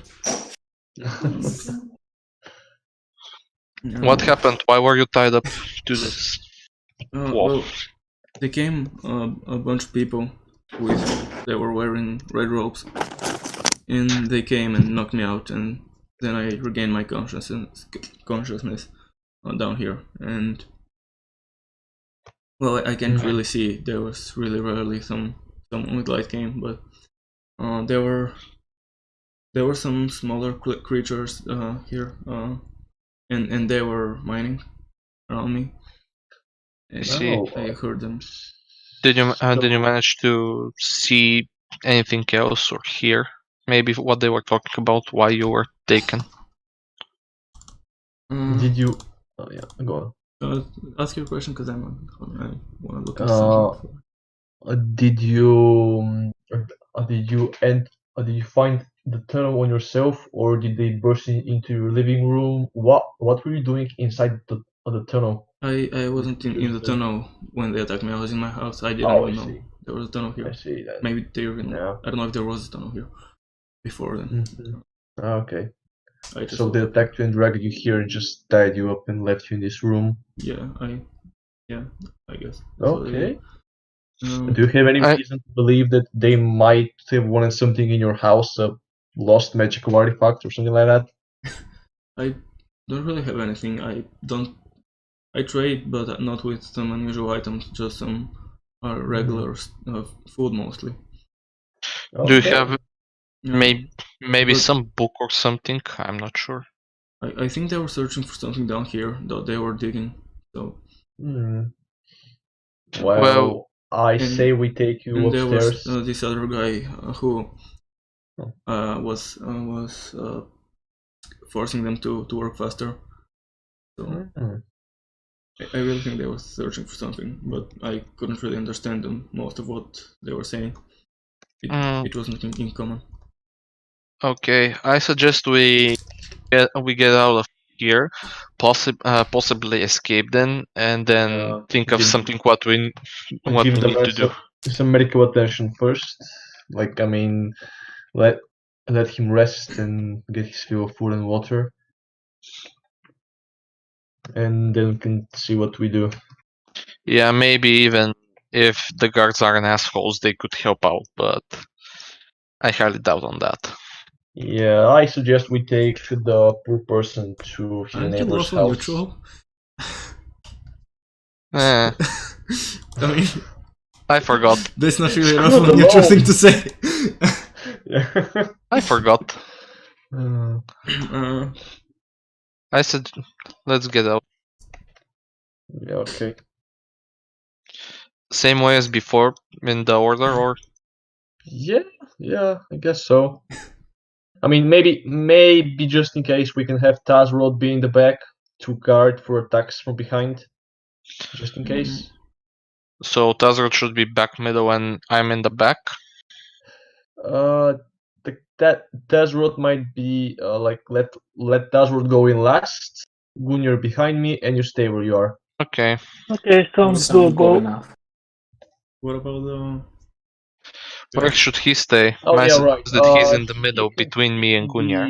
What happened? Why were you tied up to this wall? Well, they came a bunch of people they were wearing red robes, and they came and knocked me out, and then I regained my consciousness down here, and well, I can't really see. There was really rarely some with light came, but there were some smaller creatures here, and they were mining around me. I see. I heard them. Did you manage to see anything else or hear maybe what they were talking about? Why you were taken? Did you? Oh yeah, go on. Ask your question because I want to look into something. Did you did you find the tunnel on yourself, or did they burst into your living room? What were you doing inside the tunnel? I wasn't in the tunnel when they attacked me. I was in my house. I didn't even know there was a tunnel here. I see that. Maybe they even. Yeah. I don't know if there was a tunnel here before then. Okay. So they attacked you and dragged you here and just tied you up and left you in this room. Yeah, I guess. Okay. Do you have any reason to believe that they might have wanted something in your house, a lost magical artifact or something like that? I don't really have anything. I trade, but not with some unusual items, just some regular food mostly. Do you have maybe some book or something? I'm not sure. I think they were searching for something down here that they were digging. So. Well, I say we take you upstairs. There was this other guy who was forcing them to work faster. So I really think they were searching for something, but I couldn't really understand them. Most of what they were saying, it was nothing in common. Okay, I suggest we get out of here, possibly escape then, and then think of something what we need to do. Some medical attention first. Like, I mean, let him rest and get his fill of food and water, and then we can see what we do. Yeah, maybe even if the guards aren't assholes, they could help out, but I highly doubt on that. Yeah, I suggest we take the poor person to his neighbor's house. Neutral? I mean, I forgot. That's not really enough of a neutral thing to say. I forgot. I said, let's get out. Yeah, okay. Same way as before in the order, or? Yeah, I guess so. I mean, maybe just in case we can have Tazrod be in the back to guard for attacks from behind, just in case. So Tazrod should be back middle and I'm in the back? That Tazrod might be like let Tazrod go in last, Gunnar behind me, and you stay where you are. Okay, sounds doable. What about the... Where should he stay? Oh, yeah, right. That he's in the middle between me and Gunnar.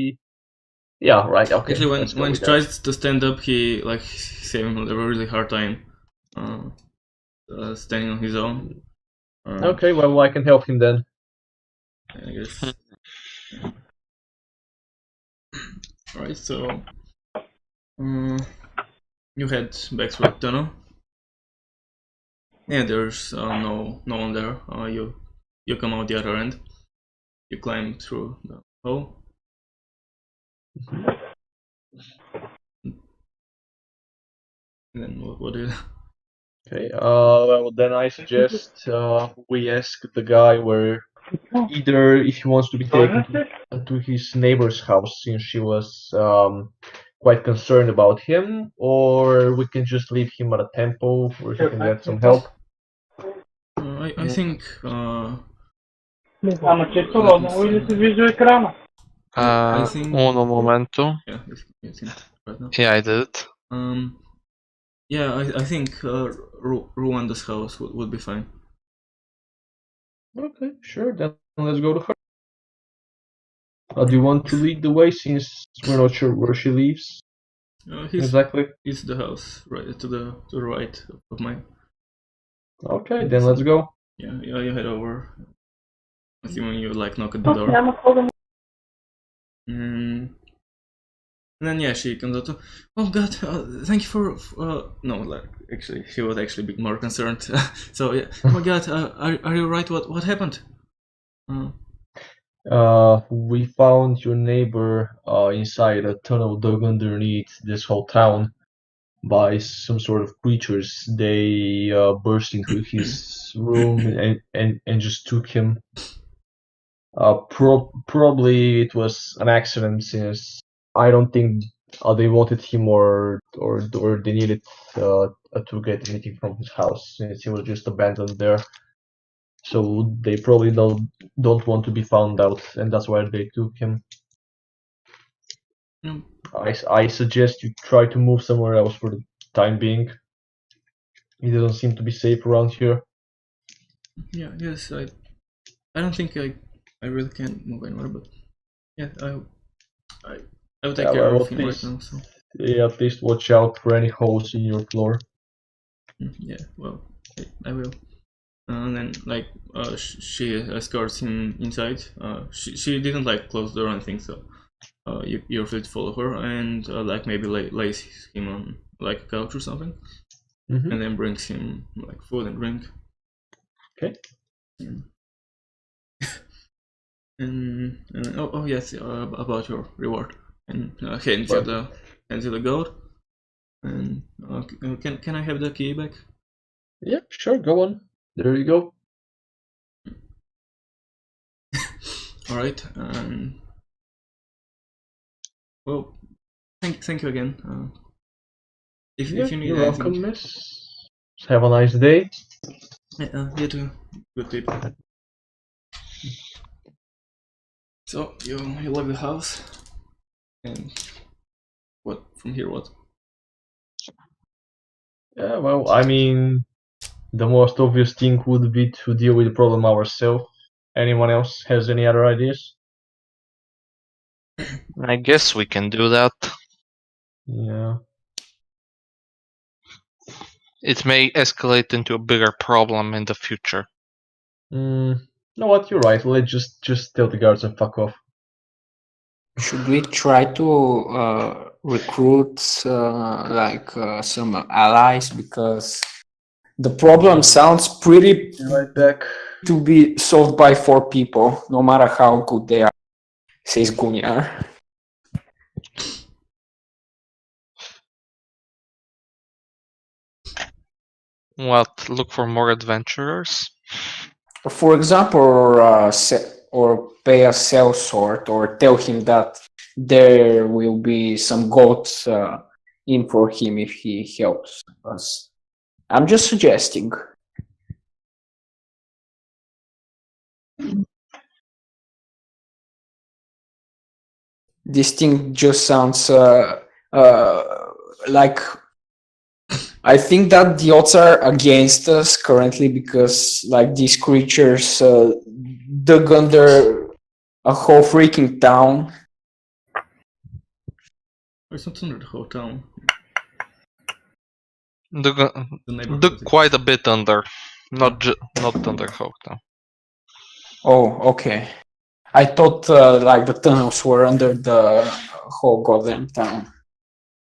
Yeah, right, okay. Actually, when he tries to stand up, he having a really hard time standing on his own. Okay, well, I can help him then. I guess. Alright, so you head back through the tunnel. Yeah, there's no one there. You come out the other end. You climb through the hole. And then what do you? Okay. Well, then I suggest we ask the guy where either if he wants to be taken to his neighbor's house, since she was quite concerned about him, or we can just leave him at a temple where he can get some help. I think. Ама често лозново или се вижда екрана? I think. Uno momento. Yeah, it's in right now. Yeah, I did it. Yeah, I think Rwanda's house would be fine. Okay, sure. Then let's go to her. Do you want to lead the way since we're not sure where she lives? Exactly. It's the house right to the right of mine. Okay, then let's go. Yeah, you head over. Assuming you like knock at the door. And then yeah, she comes out to, oh god, thank you for no, like actually she was actually a bit more concerned. So yeah, oh my god, are you right? What happened? We found your neighbor inside a tunnel dug underneath this whole town by some sort of creatures. They burst into his room and just took him. Probably it was an accident, since I don't think they wanted him or they needed to get anything from his house, since he was just abandoned there. So they probably don't want to be found out, and that's why they took him. I suggest you try to move somewhere else for the time being. It doesn't seem to be safe around here. Yeah, yes, I don't think I really can't move anywhere, but yeah, I will take care of him right now. So yeah, at least watch out for any holes in your floor. Yeah, well, I will. And then like she escorts him inside. She didn't like close the door or anything, so you're free to follow her and like maybe lays him on like a couch or something, and then brings him like food and drink. Okay. And oh yes, about your reward, and hands you the gold. And can I have the key back? Yeah, sure. Go on. There you go. All right. Well, thank you again. If you need you're anything, welcome, miss. Have a nice day. You too. Good people. So you leave the house, and what from here? What? Yeah, well, I mean, the most obvious thing would be to deal with the problem ourselves. Anyone else has any other ideas? I guess we can do that. Yeah. It may escalate into a bigger problem in the future. You know what? You're right. Let's just tell the guards and fuck off. Should we try to recruit some allies, because the problem sounds pretty Right back. to be solved by 4 people, no matter how good they are, says Gunnar. What? Look for more adventurers? For example, or pay a sellsword, or tell him that there will be some goats in for him if he helps us. I'm just suggesting. This thing just sounds like, I think that the odds are against us currently, because like these creatures dug under a whole freaking town. It's not under the whole town. Dug quite a bit under, not under the whole town. Oh, okay. I thought like the tunnels were under the whole goddamn town.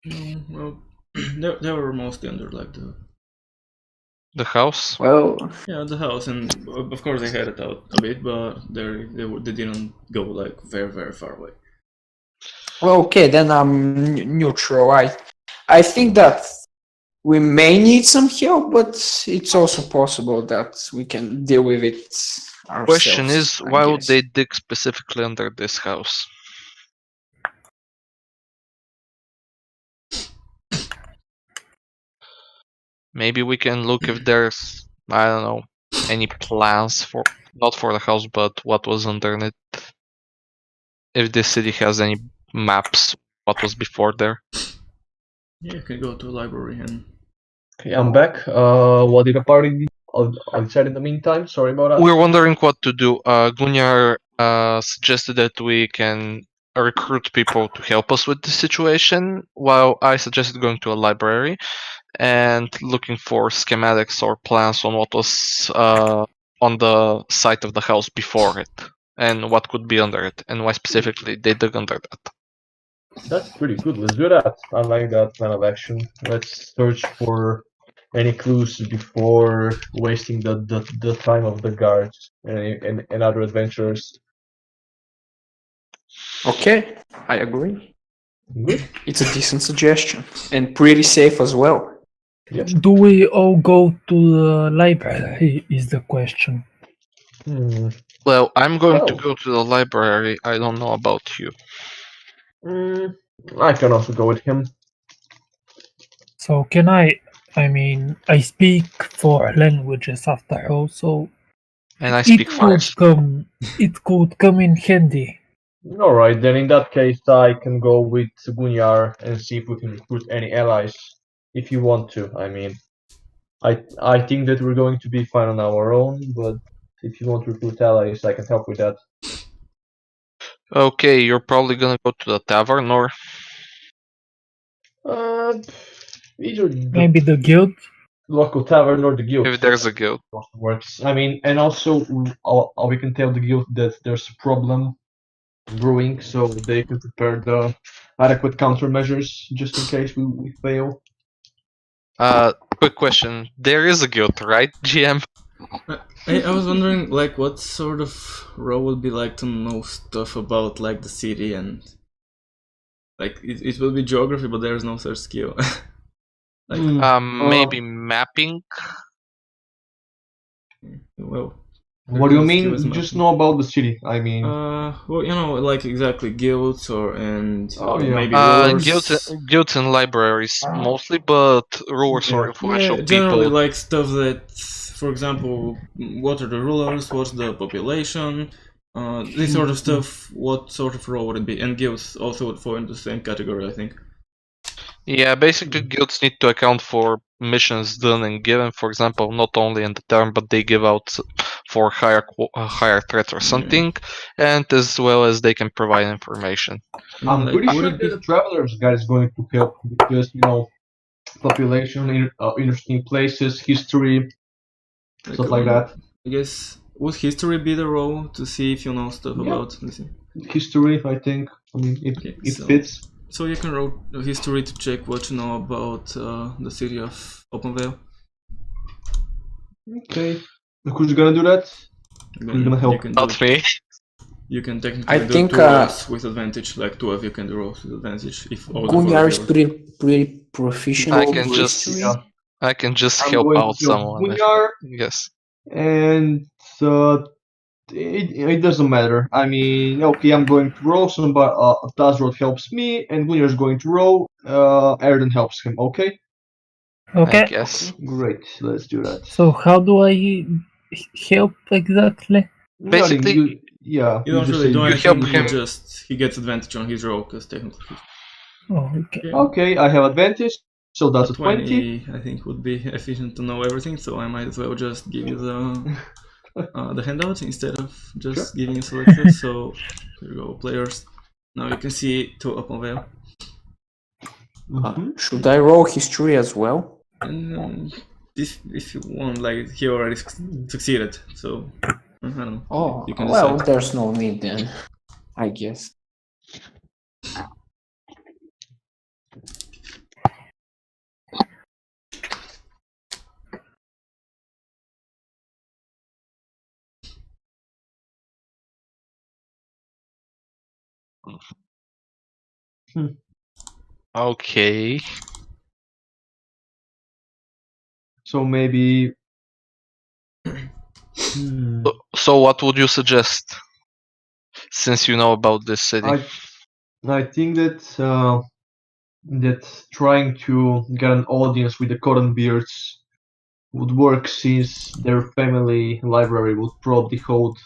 No, well, they were mostly under like the house. Well, yeah, the house, and of course they had it out a bit, but they didn't go like very far away. Okay, then I'm neutral. I think that we may need some help, but it's also possible that we can deal with it ourselves. Question is, I why would guess. they dig specifically under this house? Maybe we can look if there's, I don't know, any plans for, not for the house, but what was underneath. If this city has any maps, what was before there. Yeah, you can go to a library and. Okay, I'm back. What did the party decide in the meantime? Sorry about that. We're wondering what to do. Gunnar suggested that we can recruit people to help us with the situation, while I suggested going to a library and looking for schematics or plans on what was on the site of the house before it, and what could be under it, and why specifically they dug under that. That's pretty good. Let's do that. I like that plan of action. Let's search for any clues before wasting the time of the guards and other adventurers. Okay, I agree. Good. It's a decent suggestion and pretty safe as well. Yes. Do we all go to the library? Is the question. Hmm. Well, I'm going to Well. go to the library. I don't know about you. I can also go with him. So can I mean, I speak 4 languages after all, so And I it speak could French. it could come in handy. Alright, then in that case I can go with Gunyar and see if we can recruit any allies. If you want to, I mean. I think that we're going to be fine on our own, but if you want to recruit allies, I can help with that. Okay, you're probably gonna go to the tavern, or Either the Maybe the guild. local tavern or the guild. if there's a guild. Also works. I mean, and also we can tell the guild that there's a problem brewing, so they can prepare the adequate countermeasures just in case we fail. Quick question. There is a guild, right, GM? I was wondering, like, what sort of role would be like to know stuff about, like, the city and. Like, it will be geography, but there's no such skill. Like, Maybe mapping. well. What do you there's skill mean? as Just mapping. know about the city. I mean, Well, you know, like exactly guilds or and Oh, yeah. maybe rulers. Guilds and libraries mostly, but rulers or Yeah. influential Yeah, generally people. like stuff that, for example, what are the rulers? What's the population? This sort of stuff. What sort of role would it be? And guilds also would fall into the same category, I think. Yeah, basically guilds need to account for missions done and given. For example, not only in the term, but they give out for higher threats or something, and as well as they can provide information. I'm Like, pretty would sure it that be the travelers guide is going to help because population, interesting places, history, like stuff like that. I guess would history be the role to see if you know stuff Yeah. about? Let's see. History, I think. I mean, it fits. So you can roll history to check what you know about the city of Openvale. Okay. Who's gonna do that? Who's gonna help? You can do Not me. You can technically I do think 2 rolls with advantage, like 2 of you can do rolls with advantage if all the 4 Gunnar of is you. pretty proficient I in can just history. Yeah. I can just I'm help going out to help someone. Gunyar, Yes. and it doesn't matter. I mean, okay, I'm going to roll. Somebody, Tazrod helps me, and Gunyar's going to roll. Erden helps him. Okay. I Okay. guess. Great. Let's do that. So how do I help exactly? Nothing. Basically, You You don't just really say do you anything. help him. He gets advantage on his roll because technically he's Oh, okay. Okay, I have advantage, so that's a a 20. 20. I think would be efficient to know everything, so I might as well just give you the handout instead of just giving you selected. So here you go, players. Now you can see to Openvale. Should I roll history as well? And if you want, like he already succeeded, so I don't know. Oh, you can well, decide. there's no need then, I guess. Okay. So maybe. So what would you suggest? Since you know about this city. I think that that trying to get an audience with the cotton beards would work, since their family library would probably hold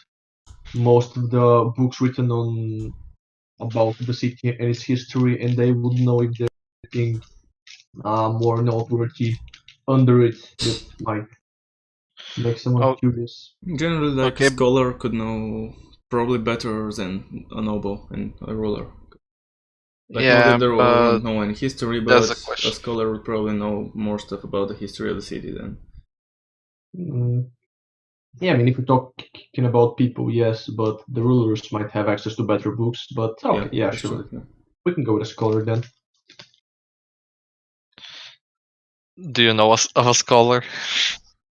most of the books written on about the city and its history, and they would know if there's anything more noteworthy under it that might make someone curious. Generally, like a scholar could know probably better than a noble and a ruler. Like, Yeah, the ruler wouldn't know any history, but a scholar would probably know more stuff about the history of the city then. Yeah, I mean, if we're talking about people, yes, but the rulers might have access to better books. But okay, yeah, sure. True, yeah. We can go with a scholar then. Do you know of a scholar?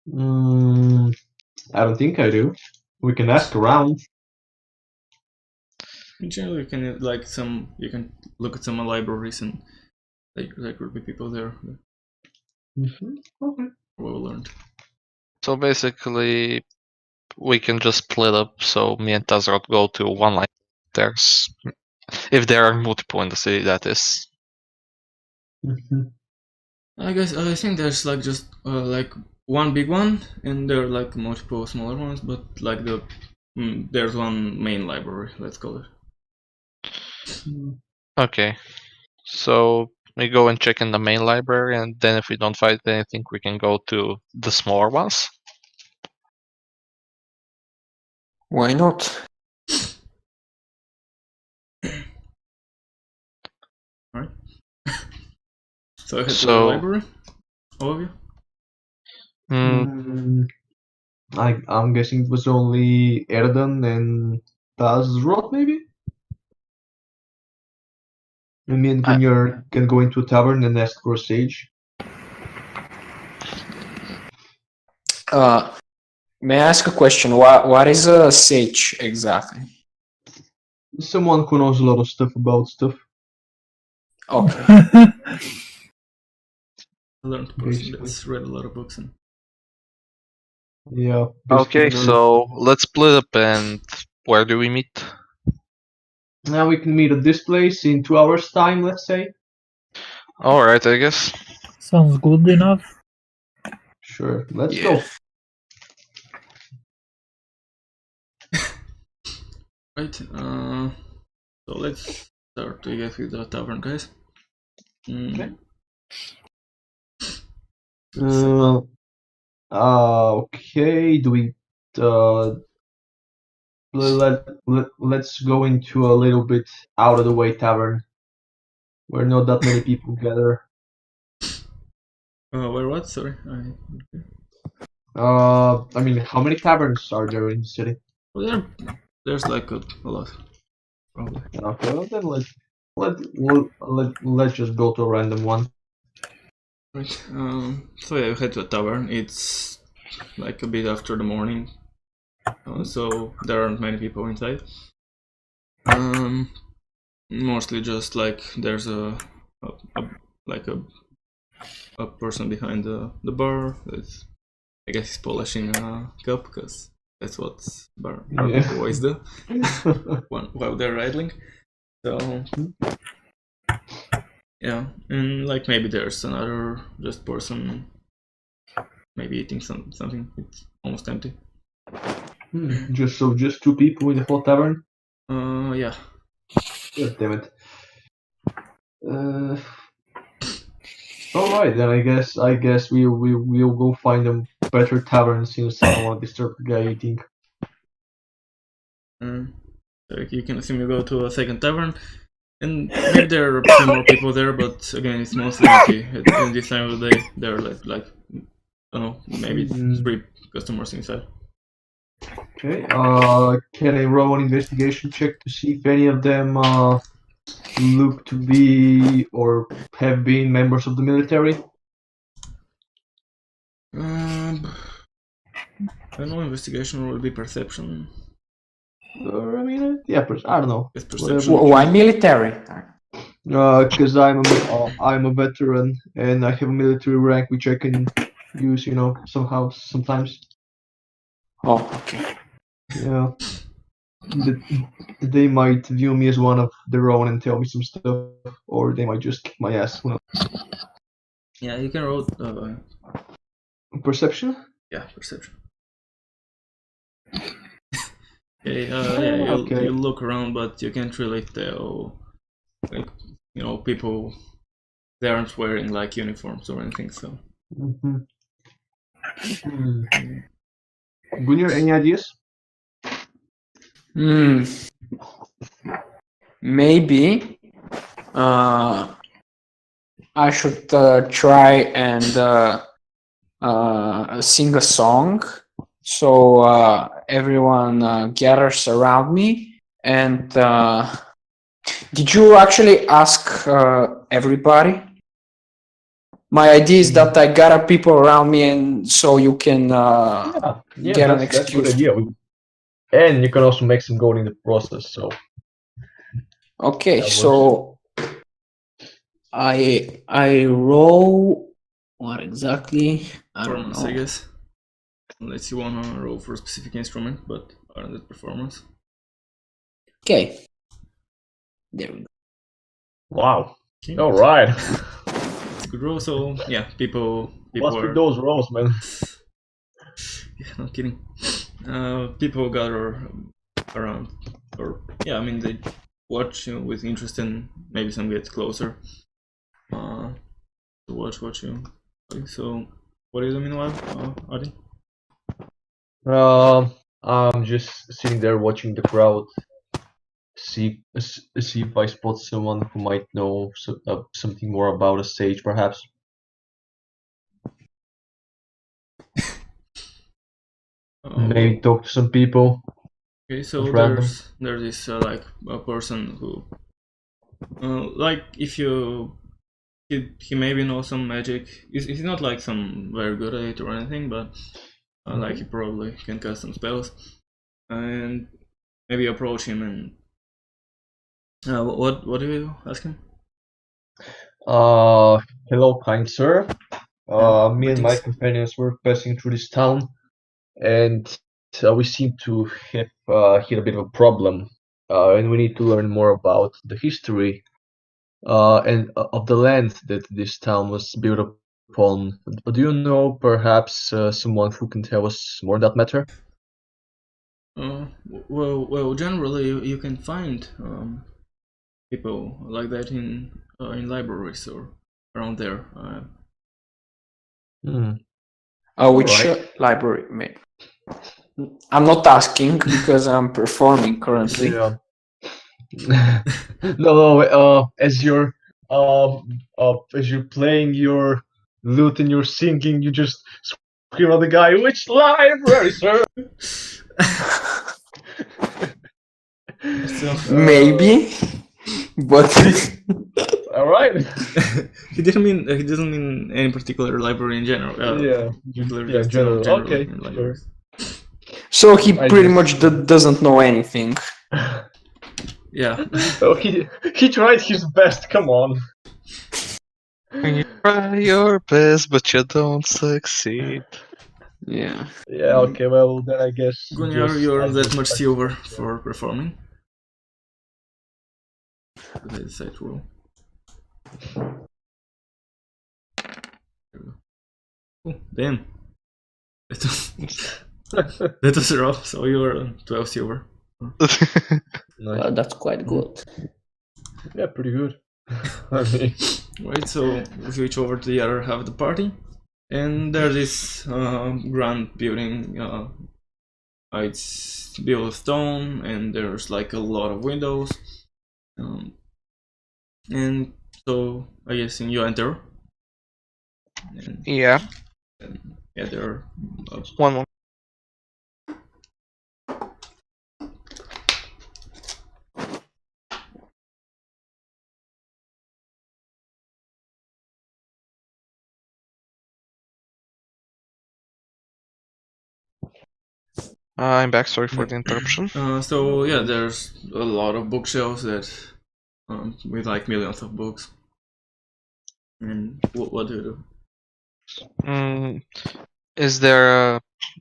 I don't think I do. We can ask around. In general, you can you can look at some libraries and there could be people there. Okay. Well learned. So basically, we can just split up. So me and Tazrot go to one line. There's, if there are multiple in the city, that is. I think there's like just like one big one, and there are like multiple smaller ones, but like there's one main library, let's call it. Okay, so we go and check in the main library, and then if we don't find anything, we can go to the smaller ones. Why not? Alright. So I head to the library, all of you? I'm guessing it was only Erdan and Tazrot, maybe? I mean, Gunnar can go into a tavern and ask for a sage. May I ask a question? What is a sage exactly? Someone who knows a lot of stuff about stuff. Okay. A learned person that's read a lot of books and. Yeah. Okay, so let's split up, and where do we meet? Now we can meet at this place in 2 hours' time, let's say. Alright, I guess. Sounds good enough. Sure, let's go. Right, so let's start to get with the tavern, guys. Okay. Okay, do we let's go into a little bit out of the way tavern where not that many people gather. Where what? Sorry. I mean, how many taverns are there in the city? Well, there's like a lot, probably. Okay, well then let's just go to a random one. Right. So yeah, we head to a tavern. It's like a bit after the morning, so there aren't many people inside. Mostly just like there's a person behind the bar that's, I guess, he's polishing a cup, because that's what bar people always do while they're idling. So yeah, and like maybe there's another just person, maybe eating something. It's almost empty. Just 2 people in the whole tavern? Yeah. God damn it. Alright, then I guess we'll go find a better tavern, since I don't want to disturb the guy eating. So you can assume you go to a second tavern, and maybe there are a few more people there, but again, it's mostly empty. At this time of the day, there are like I don't know, maybe 3 customers inside. Okay, can I roll an investigation check to see if any of them look to be or have been members of the military? I don't know, investigation will be perception. I mean, yeah, I don't know. It's perception. Why military? Because I'm a veteran and I have a military rank which I can use, somehow sometimes. Oh, okay. Yeah, they might view me as one of their own and tell me some stuff, or they might just kick my ass. Who knows? Yeah, you can roll. Perception? Yeah, perception. Okay, yeah, Okay. you look around, but you can't really tell, like, people, they aren't wearing like uniforms or anything, so. Mm-hmm. Gunnar, any ideas? Maybe I should try and sing a song, so everyone gathers around me. And did you actually ask everybody? My idea is that I gather people around me, and so you can get an That's a good excuse. idea. And you can also make some gold in the process. So Okay, that so I roll what exactly? I don't Performance, I know. guess. Unless you wanna roll for a specific instrument, but other than performance. Okay, there we go. Wow. Okay. All right. It's a good roll. So yeah, people What's are. with those rolls, man? Yeah, no kidding. People gather around, or yeah, I mean they watch with interest, and maybe some get closer to watch what you. So what is it meanwhile, Adi? I'm just sitting there watching the crowd. See if I spot someone who might know something more about a stage, perhaps. Maybe talk to some people. Okay, so Random. there's this like a person who like if you he maybe knows some magic. He's not like some very good at it or anything, but like he probably can cast some spells, and maybe approach him and what do you ask him? Hello, kind sir. Me and my Greetings. companions were passing through this town, and we seem to have hit a bit of a problem, and we need to learn more about the history and of the land that this town was built upon. Do you know perhaps someone who can tell us more on that matter? Well, generally you can find people like that in libraries or around there. Which Alright. library? I'm not asking because I'm performing currently. Yeah. No, as you're playing your lute and you're singing, you just scream at the guy, "Which library, sir?" So Maybe, but All right. he doesn't mean any particular library in general. Yeah. Yeah. Just General. generally Okay. in Sure. libraries. so he I pretty just- much doesn't know anything. Yeah. Oh, he tried his best. Come on. You try your best, but you don't succeed. Yeah. Yeah. Okay. Well, then I guess. Gunnar, you earn that much silver for performing. I decide to roll. Oh, damn. That was a roll, so you were 12 silver. Nice. That's quite good. Yeah, pretty good. I mean, Right, so we switch over to the other half of the party, and there's this grand building. It's built of stone, and there's like a lot of windows. And so I guess you enter. And, Yeah. yeah, there are. One more. I'm back. Sorry for the interruption. So yeah, there's a lot of bookshelves that with like millions of books. And what do you do? Is there a,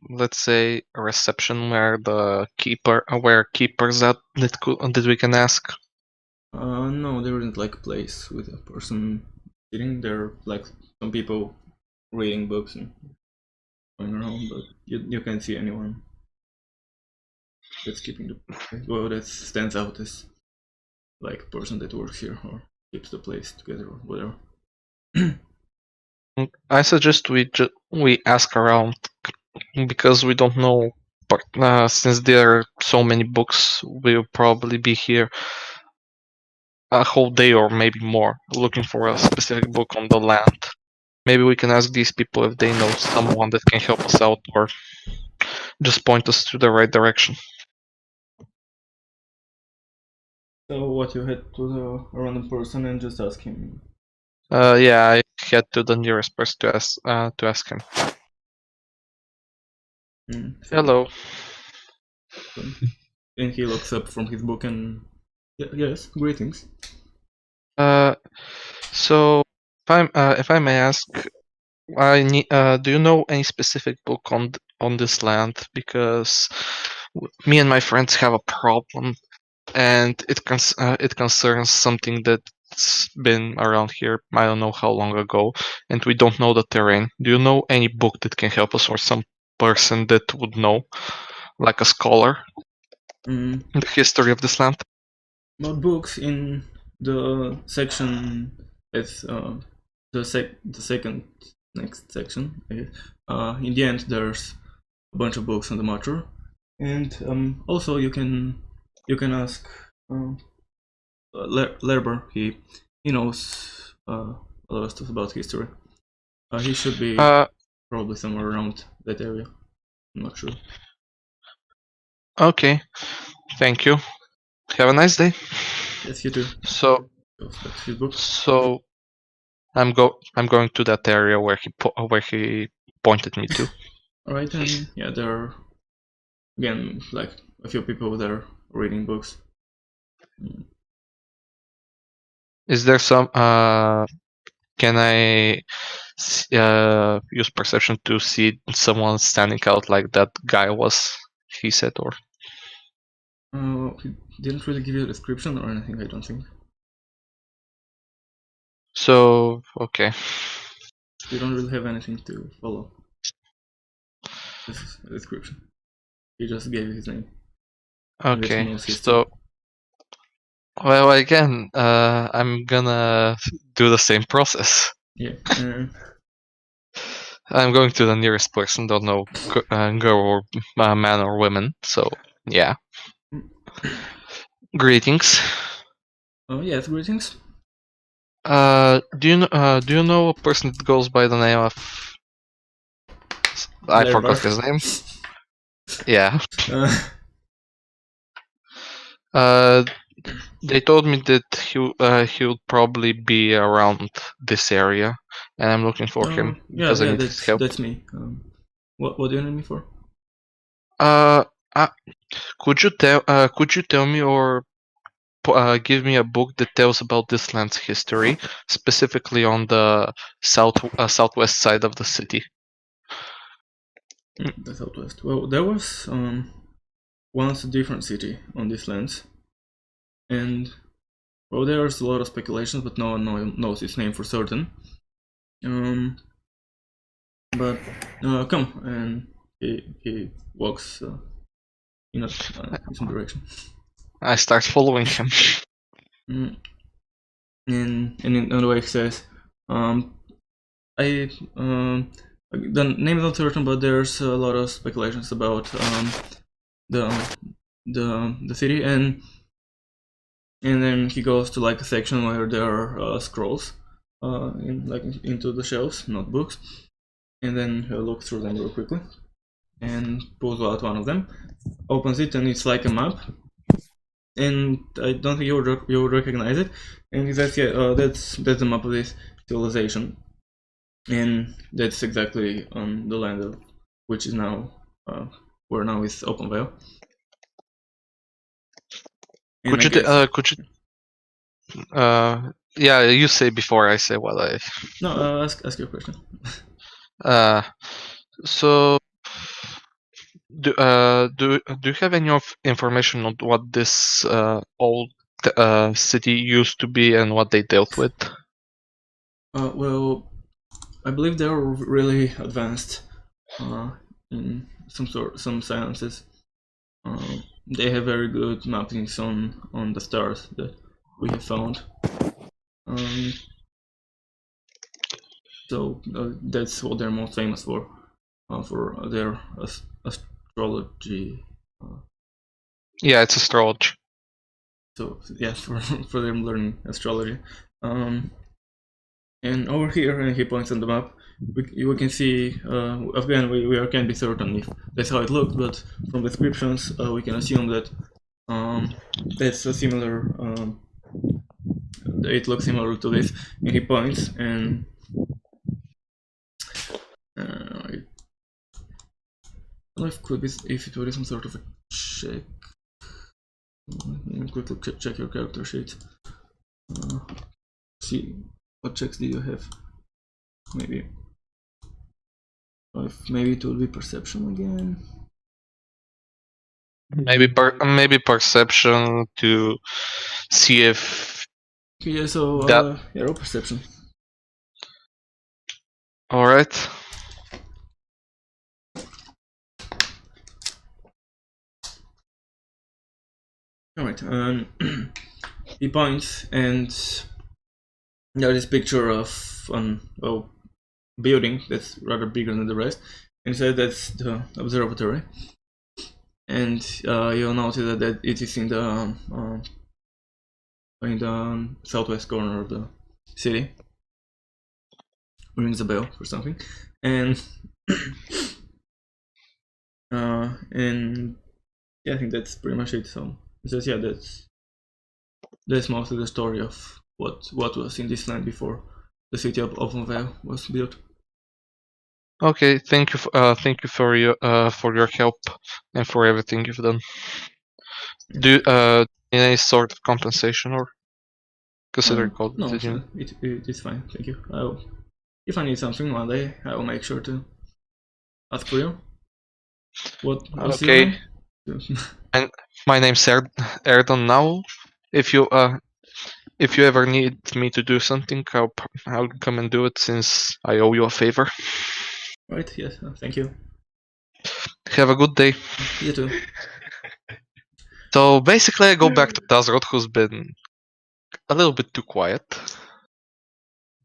let's say, a reception where keepers at that we can ask? No, there isn't like a place with a person sitting there, like some people reading books and going around, but you can't see anyone that's keeping the well, that stands out as like a person that works here or keeps the place together or whatever. I suggest we ask around because we don't know. But since there are so many books, we'll probably be here a whole day or maybe more looking for a specific book on the land. Maybe we can ask these people if they know someone that can help us out or just point us to the right direction. So what, you head to the random person and just ask him? Yeah, I head to the nearest person to ask him. So Hello. and he looks up from his book and yes, greetings. So if I may ask, I need. Do you know any specific book on this land? Because me and my friends have a problem, and it concerns something that's been around here. I don't know how long ago, and we don't know the terrain. Do you know any book that can help us, or some person that would know, like a scholar, the history of this land? About books in the section, it's the second next section. I guess. In the end, there's a bunch of books on the matter, and also you can ask Lerber. He knows a lot of stuff about history. He should be probably somewhere around that area. I'm not sure. Okay, thank you. Have a nice day. Yes, you too. So, I'm going to that area where he pointed me to. All right, and yeah, there are again like a few people there reading books. Is there some? Can I use perception to see someone standing out like that guy was? He said, or He didn't really give you a description or anything, I don't think. So okay. You don't really have anything to follow. This is a description. He just gave you his name. Okay. So, well, again, I'm gonna do the same process. Yeah. I'm going to the nearest person. Don't know girl or man or woman. So yeah. Greetings. Oh yes, greetings. Do you know a person that goes by the name of? I forgot his name. Yeah. They told me that he would probably be around this area, and I'm looking for him because I need his help. That's me. What do you need me for? Could you tell me or give me a book that tells about this land's history, specifically on the southwest side of the city? The southwest. Well, there was once a different city on these lands, and well, there's a lot of speculations, but no one knows its name for certain. But come, and he walks in some direction. I start following him. And in the way he says, the name is not certain, but there's a lot of speculations about the city, and then he goes to like a section where there are scrolls into the shelves, not books, and then he'll look through them real quickly and pulls out one of them, opens it, and it's like a map, and I don't think you'll recognize it, and he says, yeah, that's the map of this civilization, and that's exactly on the land of which is now where now is Openvale. Yeah, you say before I say what I. No, ask your question. So do you have any information on what this old city used to be and what they dealt with? Well, I believe they're really advanced in some sciences. They have very good mappings on the stars that we have found. So that's what they're most famous for their astrology. Yeah, it's astrology. So yeah, for them learning astrology. And over here, and he points on the map, we can see, again, we can't be certain if that's how it looked, but from descriptions, we can assume that that's a similar, it looks similar to this, and he points, and I don't know if it would be some sort of a check. Let me quickly check your character sheet. See, what checks did you have? Maybe it will be perception again. Maybe perception to see if. Okay, yeah, so yeah, roll perception. All right. All right. He points, and there is picture of an building that's rather bigger than the rest, and he said that's the observatory. And you'll notice that it is in the southwest corner of the city. Rings a bell for something, and and yeah, I think that's pretty much it. So he says, yeah, that's mostly the story of what was in this land before the city of Openvale was built. Okay, thank you for your help and for everything you've done. Do any sort of compensation or consider No, it's fine. Thank you. If I need something one day, I will make sure to ask for you. What's your name? And my name's Erdan now. If you ever need me to do something, I'll come and do it since I owe you a favor. Right, yes, thank you. Have a good day. You too. So basically I go back to Tazrot, who's been a little bit too quiet.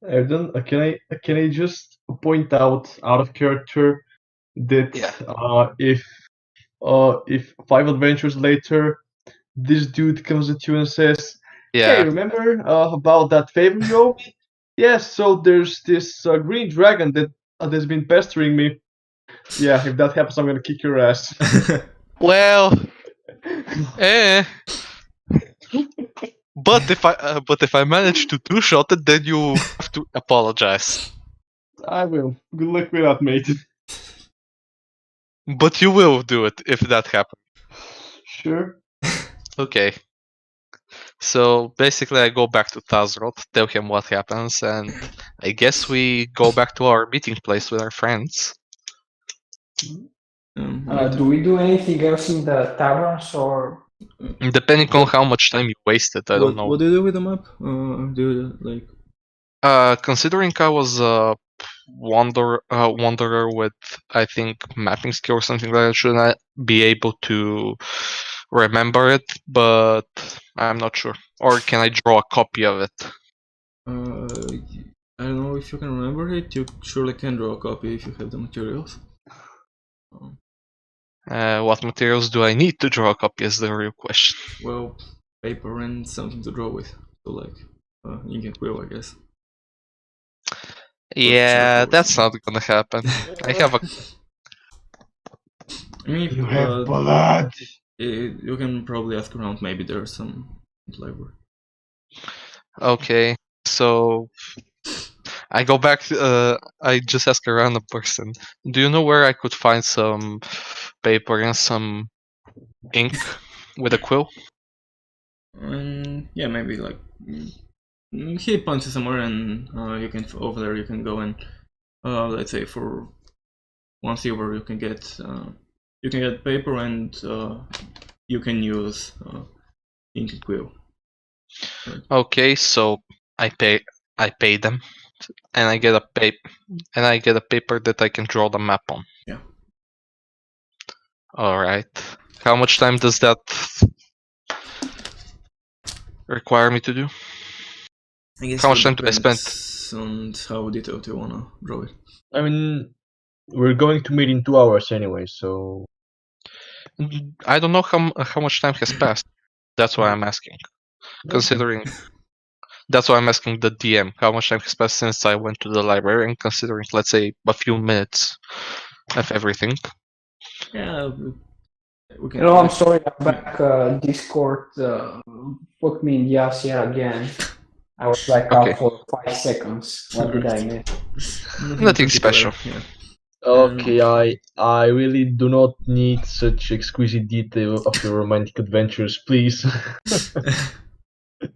Erden, can I just point out of character that if 5 adventures later this dude comes at you and says, "Hey, remember about that favor you owe me? Yes, so there's this green dragon that's been pestering me. Yeah, if that happens, I'm gonna kick your ass." Well, but if I manage to two-shot it, then you have to apologize. I will. Good luck with that, mate. But you will do it if that happens. Sure. Okay. So basically I go back to Tazrot, tell him what happens, and I guess we go back to our meeting place with our friends. Do we do anything else in the taverns or? Depending on how much time you wasted, I don't know. What do you do with the map? Do you like? Considering I was a wanderer with, I think, mapping skill or something like that, should I be able to remember it? But I'm not sure. Or can I draw a copy of it? I don't know if you can remember it. You surely can draw a copy if you have the materials. What materials do I need to draw a copy is the real question. Well, paper and something to draw with. So like ink and quill, I guess. Yeah, that's not gonna happen. I have a... I mean, you have blood. You can probably ask around. Maybe there's some library. Okay, so I go back. I just ask a random person. Do you know where I could find some paper and some ink with a quill? And yeah, maybe like he points you somewhere, and you can over there. You can go and let's say for 1 silver you can get paper, and you can use ink and quill. Okay, so I pay them, and I get a paper that I can draw the map on. Yeah. All right. How much time does that require me to do? I guess How much time do I spend? On how detailed you wanna draw it. I mean, we're going to meet in 2 hours anyway, so I don't know how much time has passed. That's why I'm asking. Considering that's why I'm asking the DM how much time has passed since I went to the library, and considering, let's say, a few minutes of everything. Yeah, we can. I'm sorry, I'm back. Discord put me in the RCR again. I was like Okay. out for 5 seconds. What did I miss? Nothing special. Yeah. okay. I really do not need such exquisite detail of your romantic adventures, please.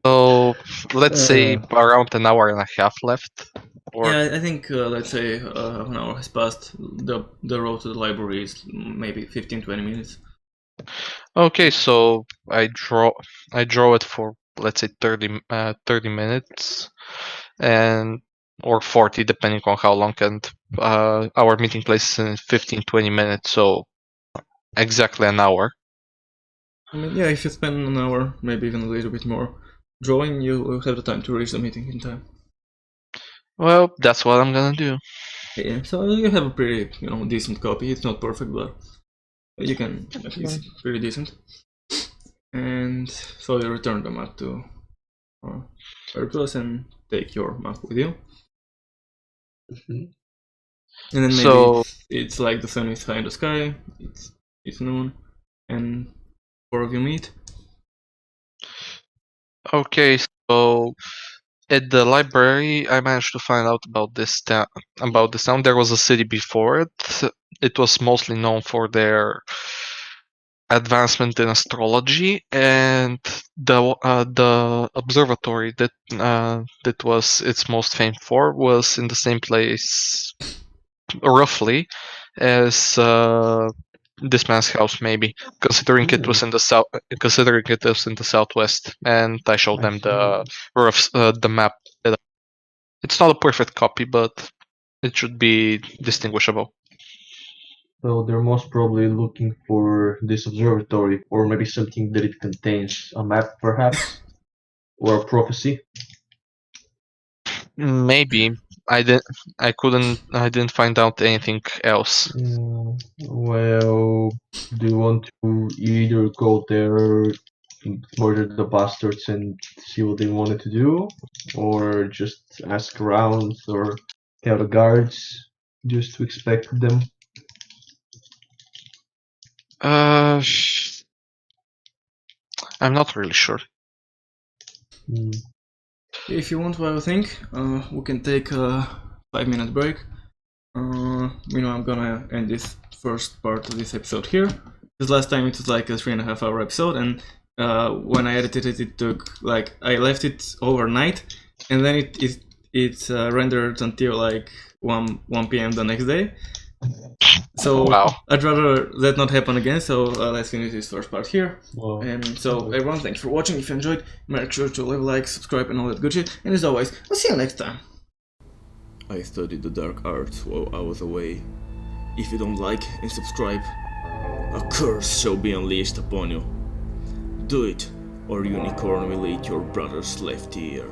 So let's say around an hour and a half left. Or Yeah, I think let's say half an hour has passed. The road to the library is maybe 15-20 minutes. okay, so I draw it for, let's say, 30 minutes, and or 40 depending on how long, and our meeting place is in 15-20 minutes, so exactly an hour. I mean, yeah, if you spend an hour, maybe even a little bit more drawing, you will have the time to reach the meeting in time. Well, that's what I'm gonna do. Yeah, so you have a pretty, decent copy. It's not perfect, but you can at least pretty decent. And so you return the map to Hercules and take your map with you. And then maybe it's like the sun is high in the sky. It's noon, and 4 of you meet. Okay, so at the library, I managed to find out about this town. There was a city before it. It was mostly known for their advancement in astrology, and the observatory that was its most famed for was in the same place, roughly, as this man's house, maybe, considering it was in the south, considering it was in the southwest, and I showed them the the map. It's not a perfect copy, but it should be distinguishable. So they're most probably looking for this observatory, or maybe something that it contains, a map perhaps, or a prophecy. Maybe I didn't find out anything else. Well, do you want to either go there, murder the bastards and see what they wanted to do, or just ask around or tell the guards just to expect them? I'm not really sure. If you want, what I think, we can take a 5-minute break. I'm gonna end this first part of this episode here. Because last time it was like a 3.5 hour episode, and when I edited it, it took I left it overnight, and then it rendered until like 1 p.m. the next day. So wow. I'd rather that not happen again, so let's finish this first part here. Wow. And so everyone, thanks for watching. If you enjoyed, make sure to leave a like, subscribe, and all that good shit. And as always, we'll see you next time. I studied the dark arts while I was away. If you don't like and subscribe, a curse shall be unleashed upon you. Do it, or unicorn will eat your brother's left ear.